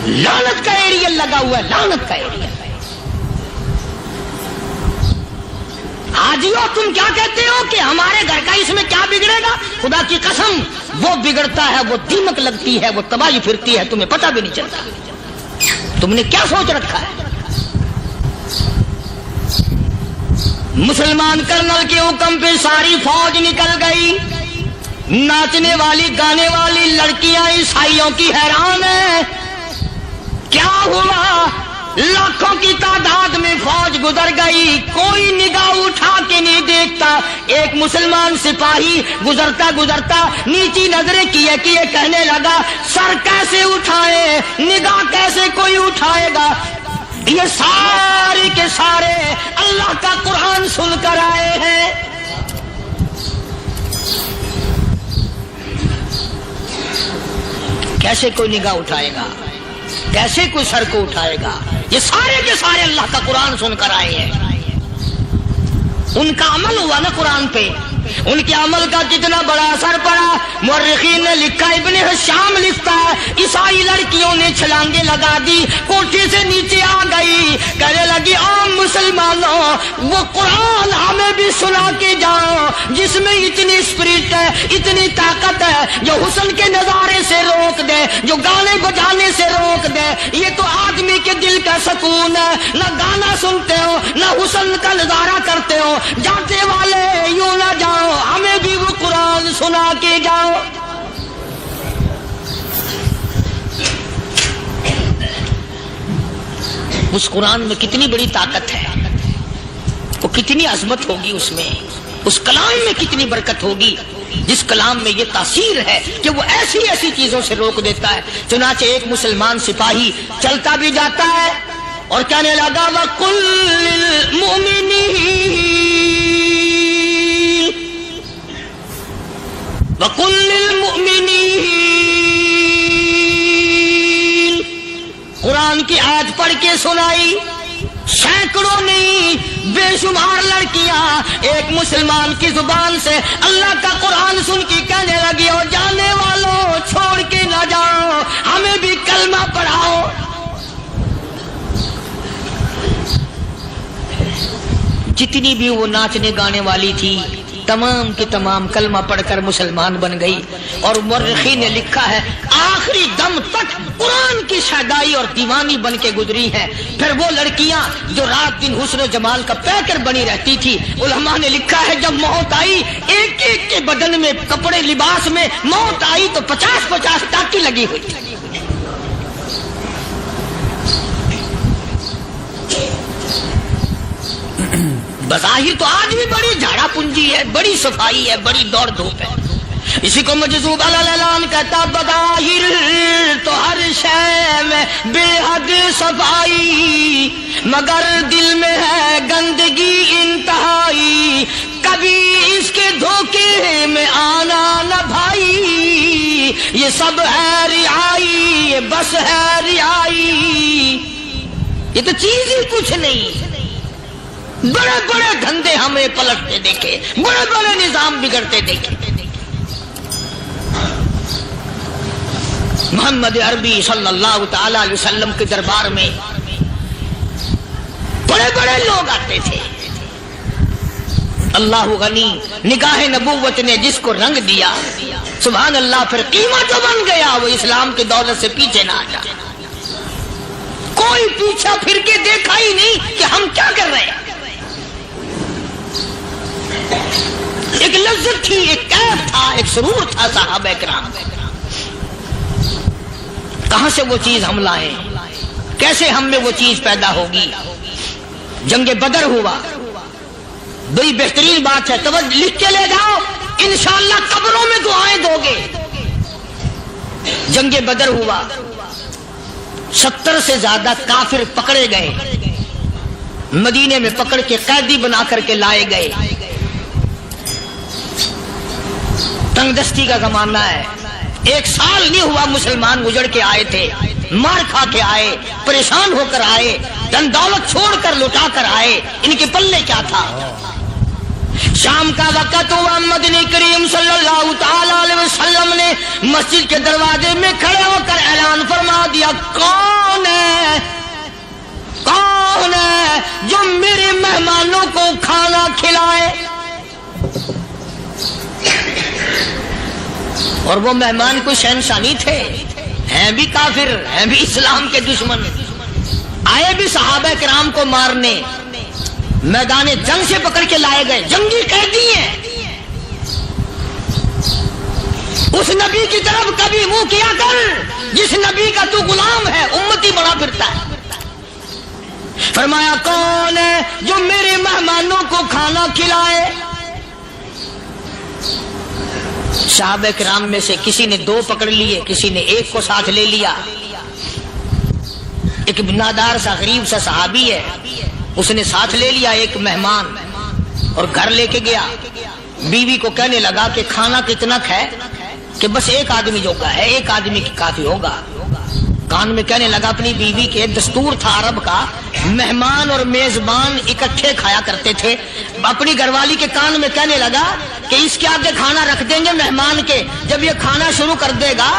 لعنت کا ایریل لگا ہوا ہے، لعنت کا ایریل۔ حاجیو تم کیا کہتے ہو کہ ہمارے گھر کا اس میں کیا بگڑے گا؟ خدا کی قسم وہ بگڑتا ہے، وہ دیمک لگتی ہے، وہ تباہی پھرتی ہے، تمہیں پتہ بھی نہیں چلتا۔ تم نے کیا سوچ رکھا ہے؟ مسلمان کرنل کے حکم پہ ساری فوج نکل گئی، ناچنے والی گانے والی لڑکیاں عیسائیوں کی حیران ہیں، کیا ہوا؟ لاکھوں کی تعداد میں فوج گزر گئی، کوئی نگاہ اٹھا کے نہیں دیکھتا۔ ایک مسلمان سپاہی گزرتا گزرتا نیچی نظریں کیے کیے کہنے لگا سر کیسے اٹھائے، نگاہ کیسے کوئی اٹھائے گا؟ یہ سارے کے سارے اللہ کا قرآن سن کر آئے ہیں۔ کیسے کوئی نگاہ اٹھائے گا؟ کیسے کوئی سر کو اٹھائے گا؟ یہ سارے کے سارے اللہ کا قرآن سن کر آئے ہیں، ان کا عمل ہوا نا قرآن پہ۔ ان کے عمل کا کتنا بڑا اثر پڑا۔ مورخین نے لکھا، ابن حشام لکھتا ہے عیسائی لڑکیوں نے چھلانگیں لگا دی، کوٹھی سے نیچے آ گئی، کہنے لگی عام مسلمانوں وہ قرآن ہمیں بھی سنا کے جاؤ جس میں اتنی اسپرٹ ہے، اتنی طاقت ہے، جو حسن کے نظارے سے روک دے، جو گانے بجانے سے روک دے۔ یہ تو آدمی کے دل کا سکون ہے، نہ گانا سنتے ہو نہ حسن کا نظارہ کرتے ہو، جاتے والے یوں نہ جاؤ، ہمیں بھی وہ قرآن سنا کے جاؤ۔ اس قرآن میں کتنی بڑی طاقت ہے، وہ کتنی عظمت ہوگی، اس میں اس کلام میں کتنی برکت ہوگی، جس کلام میں یہ تاثیر ہے کہ وہ ایسی ایسی چیزوں سے روک دیتا ہے۔ چنانچہ ایک مسلمان سپاہی چلتا بھی جاتا ہے اور کہنے لگا وَقُلْ لِلْمُؤْمِنِينَ قرآن کی آیت پڑھ کے سنائی، سینکڑوں نہیں بے شمار لڑکیاں ایک مسلمان کی زبان سے اللہ کا قرآن سن کے کہنے لگی اور جانے والوں چھوڑ کے نہ جاؤ، ہمیں بھی کلمہ پڑھاؤ۔ جتنی بھی وہ ناچنے گانے والی تھی تمام کی تمام کلمہ پڑھ کر مسلمان بن گئی، اور مورخین نے لکھا ہے آخری دم تک قرآن کی شیدائی اور دیوانی بن کے گزری ہے۔ پھر وہ لڑکیاں جو رات دن حسن و جمال کا پیکر بنی رہتی تھی، علماء نے لکھا ہے جب موت آئی ایک ایک کے بدن میں کپڑے لباس میں موت آئی تو 50-50 ٹاکی لگی ہوئی تھی۔ بظاہر تو آج بھی بڑی جھاڑا پنجی ہے، بڑی صفائی ہے، بڑی دوڑ دھوپ ہے۔ اسی کو مجذوب الاعلان کہتا بظاہر تو ہر شے میں بے حد صفائی، مگر دل میں ہے گندگی انتہائی، کبھی اس کے دھوکے میں آنا نہ بھائی، یہ سب ہے رعائی، یہ بس ہے رعائی۔ یہ تو چیز ہی کچھ نہیں، بڑے بڑے دھندے ہمیں پلٹتے دیکھے، بڑے بڑے نظام بگڑتے دیکھے۔ محمد عربی صلی اللہ تعالی علیہ وسلم کے دربار میں بڑے بڑے لوگ آتے تھے۔ اللہ غنی، نگاہ نبوت نے جس کو رنگ دیا سبحان اللہ، پھر قیمت جو بن گیا وہ اسلام کی دولت سے پیچھے نہ ہٹا۔ کوئی پیچھا پھر کے دیکھا ہی نہیں کہ ہم کیا کر رہے ہیں۔ ایک لذت تھی، ایک کیف تھا، ایک سرور تھا صحابہ کرام۔ کہاں سے وہ چیز ہم لائیں، کیسے ہم میں وہ چیز پیدا ہوگی؟ جنگ بدر ہوا، بڑی بہترین بات ہے، توجہ لکھ کے لے جاؤ، انشاءاللہ قبروں میں دعائیں دو گے۔ جنگ بدر ہوا، 70 سے زیادہ کافر پکڑے گئے، مدینے میں پکڑ کے قیدی بنا کر کے لائے گئے۔ تنگ دستی کا زمانہ ہے، 1 سال نہیں ہوا مسلمان گزر کے آئے تھے، مار کھا کے آئے، پریشان ہو کر آئے، دن دولت چھوڑ کر لوٹا کر آئے، ان کے پلے کیا تھا؟ شام کا وقت ہوا، مدنی کریم صلی اللہ تعالی علیہ وسلم نے مسجد کے دروازے میں کھڑے ہو کر اعلان فرما دیا، کون ہے جو میرے مہمانوں کو کھانا کھلائے؟ اور وہ مہمان کوئی شہنشاہ تھے، ہیں بھی کافر، ہیں بھی اسلام کے دشمن، آئے بھی صحابہ کرام کو مارنے، میدان جنگ سے پکڑ کے لائے گئے، جنگی قیدی ہیں۔ اس نبی کی طرف کبھی منہ کیا کر جس نبی کا تو غلام ہے، امتی بڑا پھرتا ہے۔ فرمایا کون ہے جو میرے مہمانوں کو کھانا کھلائے؟ صحابہ کرام میں سے کسی نے 2 پکڑ لیے، کسی نے 1 کو ساتھ لے لیا۔ ایک بنادار سا غریب سا صحابی ہے، اس نے ساتھ لے لیا ایک مہمان اور گھر لے کے گیا۔ بیوی کو کہنے لگا کہ کھانا کتنا ہے؟ کہ بس 1 آدمی جوگا ہے، 1 آدمی کی کافی ہوگا۔ کان میں کہنے لگا اپنی بیوی کے، دستور تھا عرب کا، مہمان اور میزبان اکٹھے کھایا کرتے تھے. اپنی گھر والی کے کان میں کہنے لگا کہ اس کے آگے کھانا رکھ دیں گے مہمان کے, جب یہ کھانا شروع کر دے گا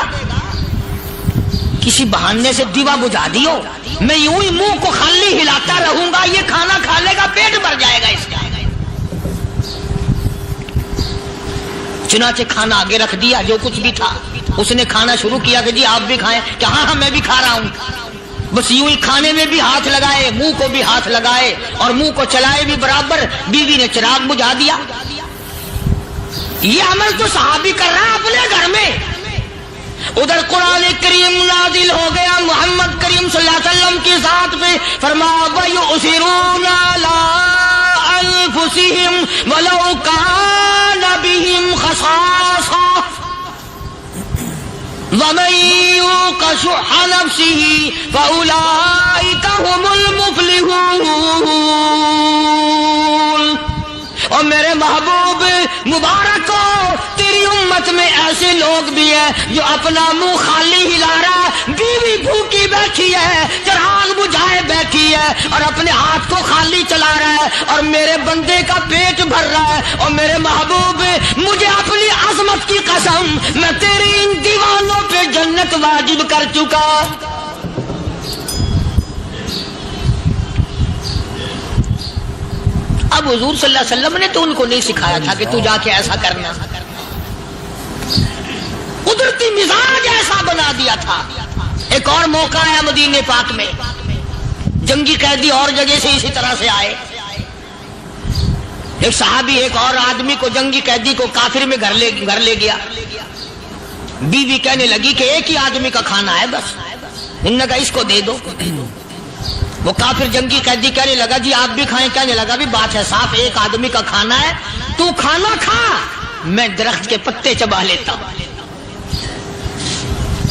کسی بہانے سے دیوا بجھا دیو, میں یوں ہی منہ کو خالی ہلاتا رہوں گا, یہ کھانا کھا لے گا, پیٹ بھر جائے گا اس کا. چنانچہ کھانا آگے رکھ دیا, جو کچھ بھی تھا اس نے کھانا شروع کیا کہ جی آپ بھی کھائیں, کہ ہاں میں بھی کھا رہا ہوں. بس یوں ہی کھانے میں بھی ہاتھ لگائے, منہ کو بھی ہاتھ لگائے اور منہ کو چلائے بھی برابر. بیوی نے چراغ بجھا دیا. یہ عمل تو صحابی کر رہا ہے اپنے گھر میں. ادھر قرآن کریم نازل ہو گیا محمد کریم صلی اللہ علیہ وسلم کی ذات پہ, فرمایا وَيُؤْثِرُونَ عَلَىٰ أَنفُسِهِمْ وَلَوْ كَانَ بِهِمْ خَصَاصَةٌ وَمَن يُوقَ شُحَّ نَفْسِهِ فَأُولَٰئِكَ هُمُ الْمُفْلِحُونَ. اور میرے محبوب مبارک ہو, تیری امت میں ایسے لوگ بھی ہیں جو اپنا منہ خالی ہلا رہا ہے, بیوی بھوکی بیٹھی ہے, چراغ بجھائے بیٹھی ہے اور اپنے ہاتھ کو خالی چلا رہا ہے, اور میرے بندے کا پیٹ بھر رہا ہے. اور میرے محبوب مجھے اپنی عظمت کی قسم, میں تیری ان دیوانوں پہ جنت واجب کر چکا. اب حضور صلی اللہ علیہ وسلم نے تو ان کو نہیں سکھایا تھا کہ تو جا کے ایسا کرنا, قدرتی مزاج ایسا بنا دیا تھا. ایک اور موقع ہے مدینے پاک میں, جنگی قیدی اور جگہ سے اسی طرح سے آئے. ایک صحابی ایک اور آدمی کو, جنگی قیدی کو کافر میں گھر لے گیا. بیوی کہنے لگی کہ ایک ہی آدمی کا کھانا ہے بس, انہوں نے کہا اس کو دے دو. وہ کافر جنگی قیدی کہنے لگا جی آپ بھی کھائیں, کہنے لگا بھی بات ہے صاف, ایک آدمی کا کھانا ہے, تو کھانا کھا, میں درخت کے پتے چبا لیتا ہوں.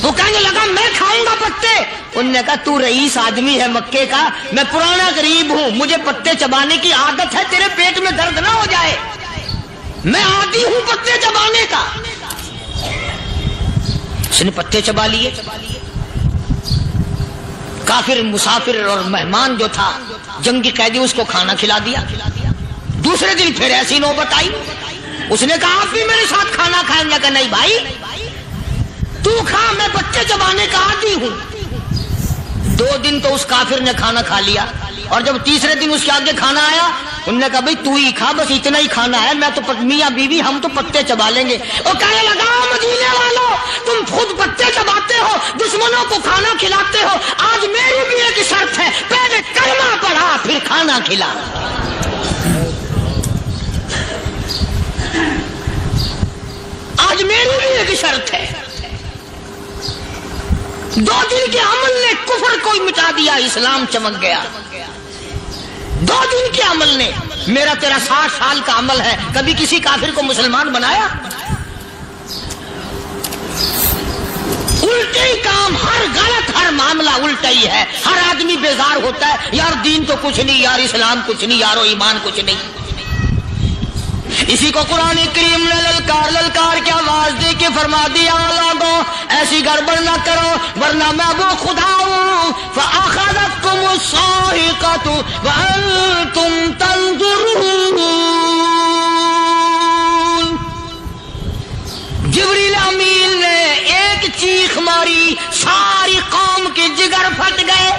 وہ کہنے لگا میں کھاؤں گا پتے. انہوں نے کہا تو رئیس آدمی ہے مکے کا, میں پرانا غریب ہوں, مجھے پتے چبانے کی عادت ہے, تیرے پیٹ میں درد نہ ہو جائے, میں عادی ہوں پتے چبانے کا. اس نے پتے چبا لیے. کافر مسافر اور مہمان جو تھا جنگی قیدی, اس کو کھانا کھلا دیا. دوسرے دن پھر ایسی نوبت آئی, اس نے کہا آپ بھی میرے ساتھ کھانا کھائیں گے؟ کہ نہیں بھائی تو کھا, میں بچے چبانے کا عادی ہوں. 2 دن تو اس کافر نے کھانا کھا لیا, اور جب تیسرے دن اس کے آگے کھانا آیا, انہوں نے کہا بھائی تو ہی کھا, بس اتنا ہی کھانا ہے, میں تو میاں بیوی ہم تو پتے چبا لیں گے. اور کہنے لگا مدینے والوں تم خود پتے چباتے ہو, دشمنوں کو کھانا کھلاتے ہو, آج میری بھی ایک شرط ہے, پہلے کلمہ پڑھا پھر کھانا کھلا. آج میری بھی ایک شرط ہے. 2 دن کے عمل نے کفر کو مٹا دیا, اسلام چمک گیا. 2 دن کے عمل نے, میرا تیرا 60 سال کا عمل ہے, کبھی کسی کافر کو مسلمان بنایا؟ الٹے ہی کام, ہر غلط, ہر معاملہ الٹا ہی ہے. ہر آدمی بیزار ہوتا ہے, یار دین تو کچھ نہیں, یار اسلام کچھ نہیں, یارو ایمان کچھ نہیں. اسی کو قرآن کریم نے للکار کے آواز دے کے فرما دیا لوگوں ایسی گڑبڑ نہ کرو ورنہ میں وہ خدا ہوں. فَأَخَذَتْكُمُ الصَّاعِقَةُ وَأَنْتُمْ تَنظُرُونَ. جبریل امین نے ایک چیخ ماری, ساری قوم کے جگر پھٹ گئے.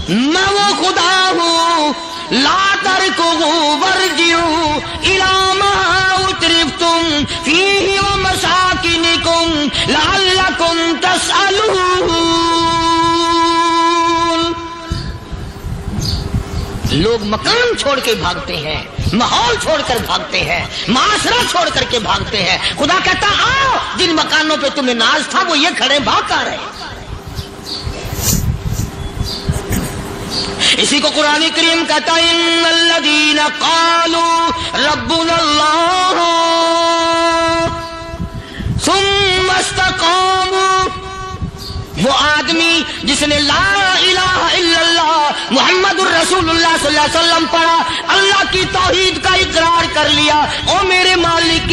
میں وہ خدا ہوں, لا تركضوا وارجعوا إلى ما أترفتم فيه ومساكنكم لعلكم تسألون. لوگ مکان چھوڑ کے بھاگتے ہیں, ماحول چھوڑ کر بھاگتے ہیں, معاشرہ چھوڑ کر کے بھاگتے ہیں. خدا کہتا آؤ, جن مکانوں پہ تمہیں ناز تھا وہ یہ کھڑے بھاگ کر رہے. اسی کو قرآن کریم کہتا ہے ان الذین قالوا ربنا اللہ ثم استقاموا. وہ آدمی جس نے لا الہ الا اللہ محمد الرسول اللہ صلی اللہ علیہ وسلم پڑھا, اللہ کی توحید کا اقرار کر لیا, او میرے مالک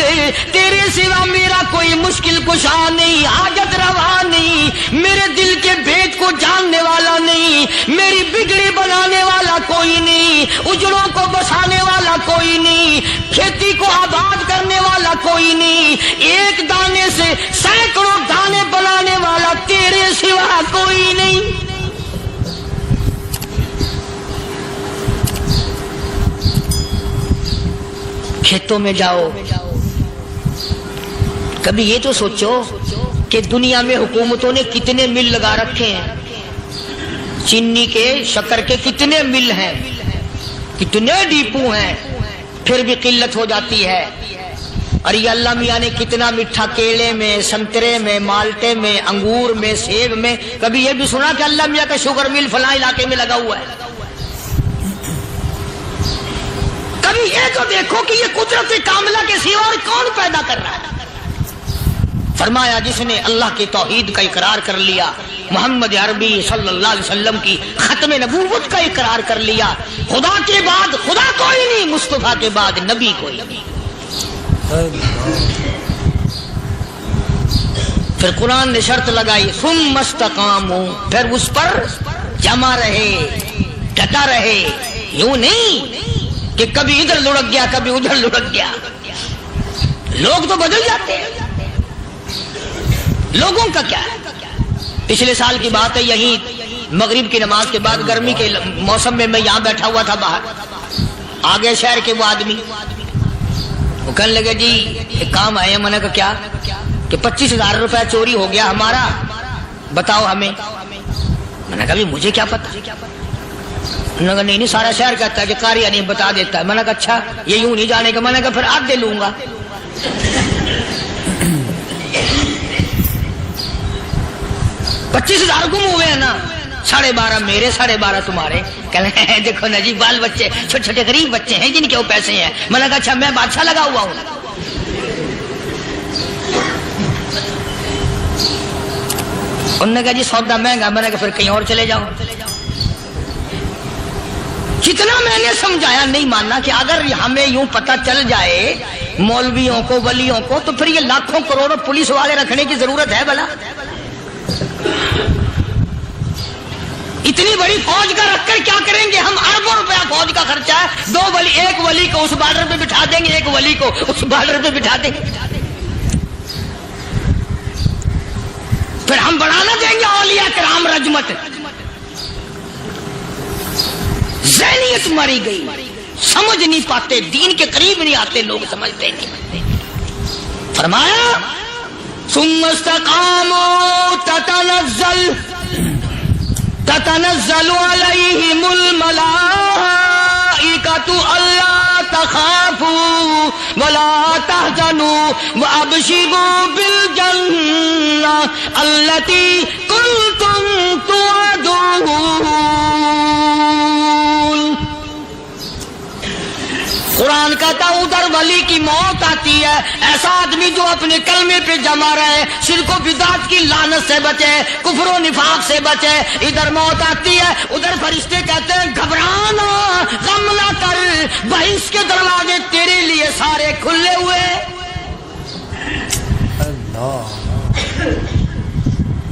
تیرے سوا میرا کوئی مشکل کشا نہیں, حاجت روا نہیں, میرے دل کے بھید کو جاننے والا نہیں, نہیں، میری بگڑی بنانے والا کوئی نہیں، اجڑوں کو بسانے والا کوئی نہیں، کھیتی کو آباد کرنے والا کوئی نہیں، ایک دانے سے سینکڑوں دانے بنانے والا تیرے سوا کوئی نہیں۔ کھیتوں میں جاؤ، کبھی یہ تو سوچو کہ دنیا میں حکومتوں نے کتنے مل لگا رکھے ہیں، چینی کے، شکر کے کتنے مل ہیں، کتنے ڈیپو ہیں، پھر بھی قلت ہو جاتی ہے۔ اور یہ اللہ میاں نے کتنا میٹھا کیلے میں، سنترے میں، مالٹے میں، انگور میں، سیب میں، کبھی یہ بھی سنا کہ اللہ میاں کا شوگر مل فلاں علاقے میں لگا ہوا ہے؟ کبھی یہ تو دیکھو کہ یہ قدرت کاملہ کے سوا اور کون پیدا کر رہا ہے؟ فرمایا جس نے اللہ کی توحید کا اقرار کر لیا، محمد عربی صلی اللہ علیہ وسلم کی ختم نبوت کا اقرار کر لیا، خدا کے بعد خدا کوئی نہیں، مصطفیٰ کے بعد نبی کوئی نہیں۔ پھر قرآن نے شرط لگائی ثم استقاموا، پھر اس پر جمع رہے، ڈٹا رہے، یوں نہیں کہ کبھی ادھر لڑک گیا کبھی ادھر لڑک گیا۔ لوگ تو بدل جاتے ہیں، لوگوں کا کیا ہے؟ پچھلے سال کی بات ہے، یہیں مغرب کی نماز کے بعد گرمی کے موسم میں یہاں بیٹھا ہوا تھا، باہر آگے شہر کے وہ آدمی، وہ کہنے لگے جی ایک کام آئے ہیں۔ میں نے کہا کیا؟ کہ 25,000 روپے چوری ہو گیا ہمارا، بتاؤ ہمیں۔ میں نے کہا بھی مجھے کیا پتا؟ انہوں نے کہا نہیں سارا شہر کہتا ہے کہ قاری نہیں بتا دیتا ہے۔ میں نے کہا اچھا یہ یوں نہیں جانے کا؟ میں نے کہا پھر آدھے لوں گا۔ 25,000 گم ہوئے ہیں نا، 12.5 میرے 12.5 تمہارے۔ کہنے ہیں دیکھو نا جی بال بچے چھوٹے چھوٹے غریب بچے ہیں جن کے وہ پیسے ہیں۔ میں نے کہا اچھا میں بادشاہ لگا ہوا ہوں؟ انہوں نے کہا جی سودا مہنگا۔ میں نے کہا پھر کہیں اور چلے جاؤ۔ جتنا میں نے سمجھایا نہیں ماننا کہ اگر ہمیں یوں پتہ چل جائے مولویوں کو، ولیوں کو، تو پھر یہ لاکھوں کروڑوں پولیس والے رکھنے کی ضرورت ہے بھلا؟ اتنی بڑی فوج کا رکھ کر کیا کریں گے ہم؟ اربوں روپیہ فوج کا خرچہ ہے، 2 ولی، ایک ولی کو اس بارڈر پہ بٹھا دیں گے، ایک ولی کو اس بارڈر پہ بٹھا دیں گے، پھر ہم بڑھانا دیں گے اولیاء کرام رجمت۔ ذہنیت ماری گئی، سمجھ نہیں پاتے، دین کے قریب نہیں آتے لوگ، سمجھتے نہیں۔ فرمایا ثم استقاموا تتنزل علیہم الملائکۃ الا تخافوا ولا تحزنوا وابشروا بالجنہ التی کنتم توعدون۔ قرآن کہتا ادھر ولی کی موت آتی ہے، ایسا آدمی جو اپنے کلمے پہ جمع رہے، شرک و بدعت کی لعنت سے بچے، کفر و نفاق سے بچے۔ ادھر موت آتی ہے، ادھر فرشتے کہتے ہیں گھبرانا، غم نہ کر، بہشت کے دروازے تیرے لیے سارے کھلے ہوئے۔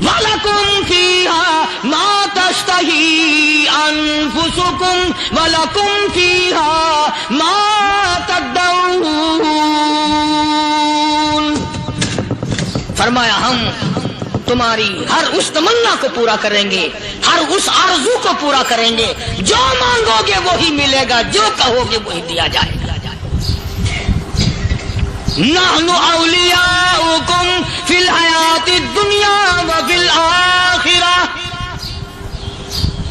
وَلَكُمْ فِيهَا مَا تَشْتَهِي أَنفُسُكُمْ وَلَكُمْ فِيهَا مَا تَدَّعُونَ۔ فرمایا ہم تمہاری ہر اس تمنا کو پورا کریں گے، ہر اس آرزو کو پورا کریں گے، جو مانگو گے وہی ملے گا، جو کہو گے وہی دیا جائے گا۔ نحن اولیاؤکم فی الحیات الدنیا وفی الآخرہ،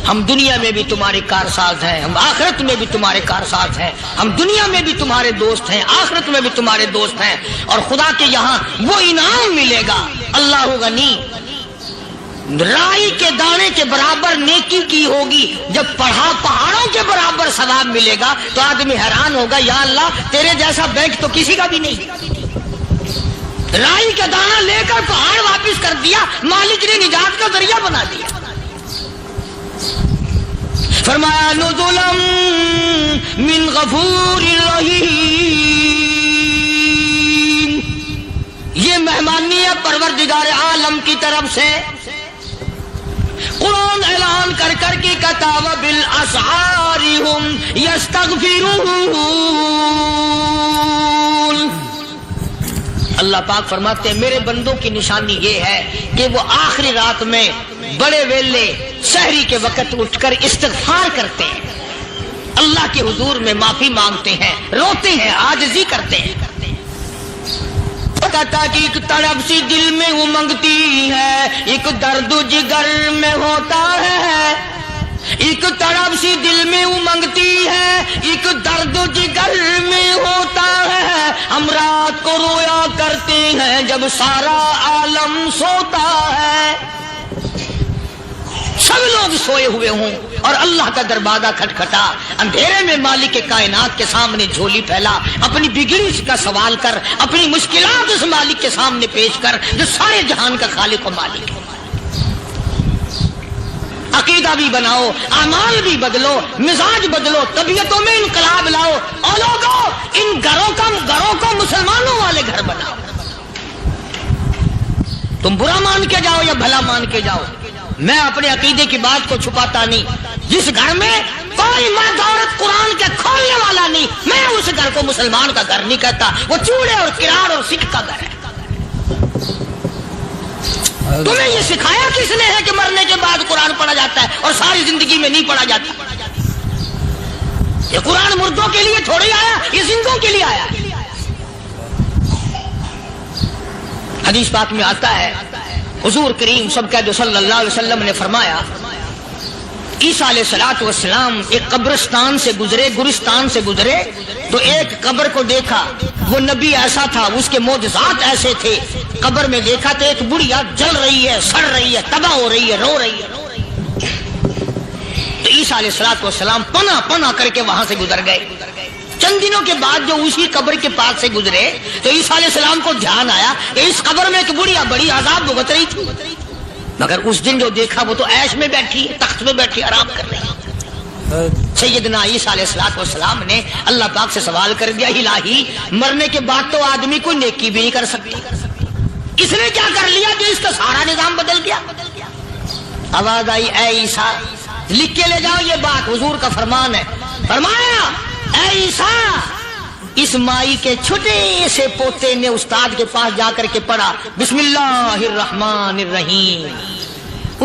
ہم دنیا میں بھی تمہارے کارساز ہیں، ہم آخرت میں بھی تمہارے کارساز ہیں، ہم دنیا میں بھی تمہارے دوست ہیں، آخرت میں بھی تمہارے دوست ہیں، اور خدا کے یہاں وہ انعام ملے گا۔ اللہ غنی، رائی کے دانے کے برابر نیکی کی ہوگی، جب پہاڑوں کے برابر ثواب ملے گا تو آدمی حیران ہوگا، یا اللہ تیرے جیسا بینک تو کسی کا بھی نہیں۔ رائی کا دانہ لے کر پہاڑ واپس کر دیا، مالک نے نجات کا ذریعہ بنا دیا۔ فرمایا نزلا من غفور رحیم، یہ مہمانی ہے پروردگار عالم کی طرف سے۔ قرآن اعلان کر کر الملائکۃ وبالاسحار هم یستغفرون۔ اللہ پاک فرماتے ہیں میرے بندوں کی نشانی یہ ہے کہ وہ آخری رات میں بڑے ویلے سحری کے وقت اٹھ کر استغفار کرتے ہیں، اللہ کے حضور میں معافی مانگتے ہیں، روتے ہیں، عاجزی کرتے ہیں۔ کہتا کہ ایک تڑپ سی دل میں امنگتی ہے، ایک درد جگر میں ہوتا ہے، ایک تڑپ سی دل میں امنگتی ہے، ایک درد جگر میں ہوتا ہے، ہم رات کو رویا کرتے ہیں جب سارا عالم سوتا ہے۔ سب لوگ سوئے ہوئے ہوں اور اللہ کا دروازہ کھٹکھٹا، اندھیرے میں مالک کائنات کے سامنے جھولی پھیلا، اپنی بگڑی کا سوال کر، اپنی مشکلات اس مالک کے سامنے پیش کر جو سارے جہان کا خالق و مالک ہے۔ عقیدہ بھی بناؤ، اعمال بھی بدلو، مزاج بدلو، طبیعتوں میں انقلاب لاؤ، اور لوگوں ان گھروں کو مسلمانوں والے گھر بناؤ۔ تم برا مان کے جاؤ یا بھلا مان کے جاؤ، میں اپنے عقیدے کی بات کو چھپاتا نہیں۔ جس گھر میں کوئی مرد عورت قرآن کے کھولنے والا نہیں، میں اس گھر کو مسلمان کا گھر نہیں کہتا، وہ چوڑے اور کرار اور سکھ کا گھر ہے۔ تمہیں یہ سکھایا کس نے ہے کہ مرنے کے بعد قرآن پڑھا جاتا ہے اور ساری زندگی میں نہیں پڑھا جاتا؟ یہ قرآن مردوں کے لیے تھوڑی آیا، یہ زندوں کے لیے آیا۔ حدیث پاک میں آتا ہے حضور کریم صلی اللہ علیہ وسلم نے فرمایا عیسیٰ علیہ السلام ایک قبرستان سے گزرے، گورستان سے گزرے تو ایک قبر کو دیکھا، وہ نبی ایسا تھا، اس کے معجزات ایسے تھے۔ قبر میں دیکھا تو ایک بڑھیا جل رہی ہے، سڑ رہی ہے، تباہ ہو رہی ہے، رو رہی ہے۔ تو عیسیٰ علیہ السلام پناہ کر کے وہاں سے گزر گئے۔ چند دنوں کے بعد جو اسی قبر کے پاس سے گزرے تو عیسیٰ علیہ السلام کو دھیان آیا کہ اس قبر میں ایک بڑھیا بڑی عذاب بھگت رہی تھی، مگر اس دن جو دیکھا وہ تو عیش میں بیٹھی، تخت میں بیٹھی آرام کر رہی ہے۔ سیدنا عیسیٰ علیہ السلام نے اللہ پاک سے سوال کر دیا، الہی مرنے کے بعد تو آدمی کوئی نیکی بھی نہیں کر سکتا، اس نے کیا کر لیا کہ اس کا سارا نظام بدل گیا؟ آواز آئی، اے عیسیٰ لکھ کے لے جاؤ یہ بات، حضور کا فرمان ہے۔ فرمایا اے عیسیٰ، اس مائی کے چھوٹے سے پوتے نے استاد کے پاس جا کر کے پڑھا بسم اللہ الرحمن الرحیم،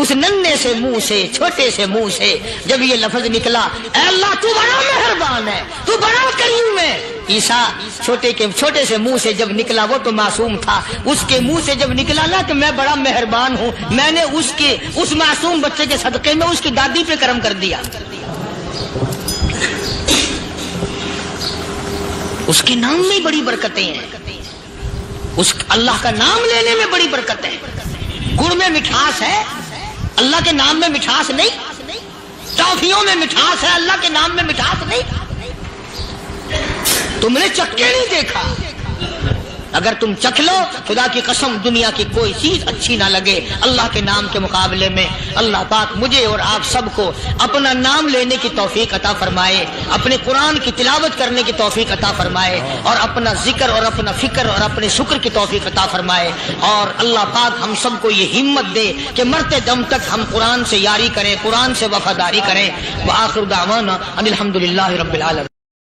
اس ننھے سے منہ سے، چھوٹے سے منہ سے جب یہ لفظ نکلا، اے اللہ تو بڑا مہربان ہے، تو بڑا کریم ہے۔ عیسیٰ چھوٹے سے منہ سے جب نکلا، وہ تو معصوم تھا، اس کے منہ سے جب نکلا نا کہ میں بڑا مہربان ہوں، میں نے اس معصوم بچے کے صدقے میں اس کی دادی پہ کرم کر دیا۔ اس کے نام میں بڑی برکتیں ہیں، اس اللہ کا نام لینے میں بڑی برکتیں ہیں۔ گڑ میں مٹھاس ہے، اللہ کے نام میں مٹھاس نہیں۔ ٹافیوں میں مٹھاس ہے، اللہ کے نام میں مٹھاس نہیں۔ تم نے چکھ کے نہیں دیکھا، اگر تم چکھ لو خدا کی قسم دنیا کی کوئی چیز اچھی نہ لگے اللہ کے نام کے مقابلے میں۔ اللہ پاک مجھے اور آپ سب کو اپنا نام لینے کی توفیق عطا فرمائے، اپنے قرآن کی تلاوت کرنے کی توفیق عطا فرمائے، اور اپنا ذکر اور اپنا فکر اور اپنے شکر کی توفیق عطا فرمائے، اور اللہ پاک ہم سب کو یہ ہمت دے کہ مرتے دم تک ہم قرآن سے یاری کریں، قرآن سے وفاداری کریں۔ وآخر دعوانا ان الحمدللہ رب العالمین۔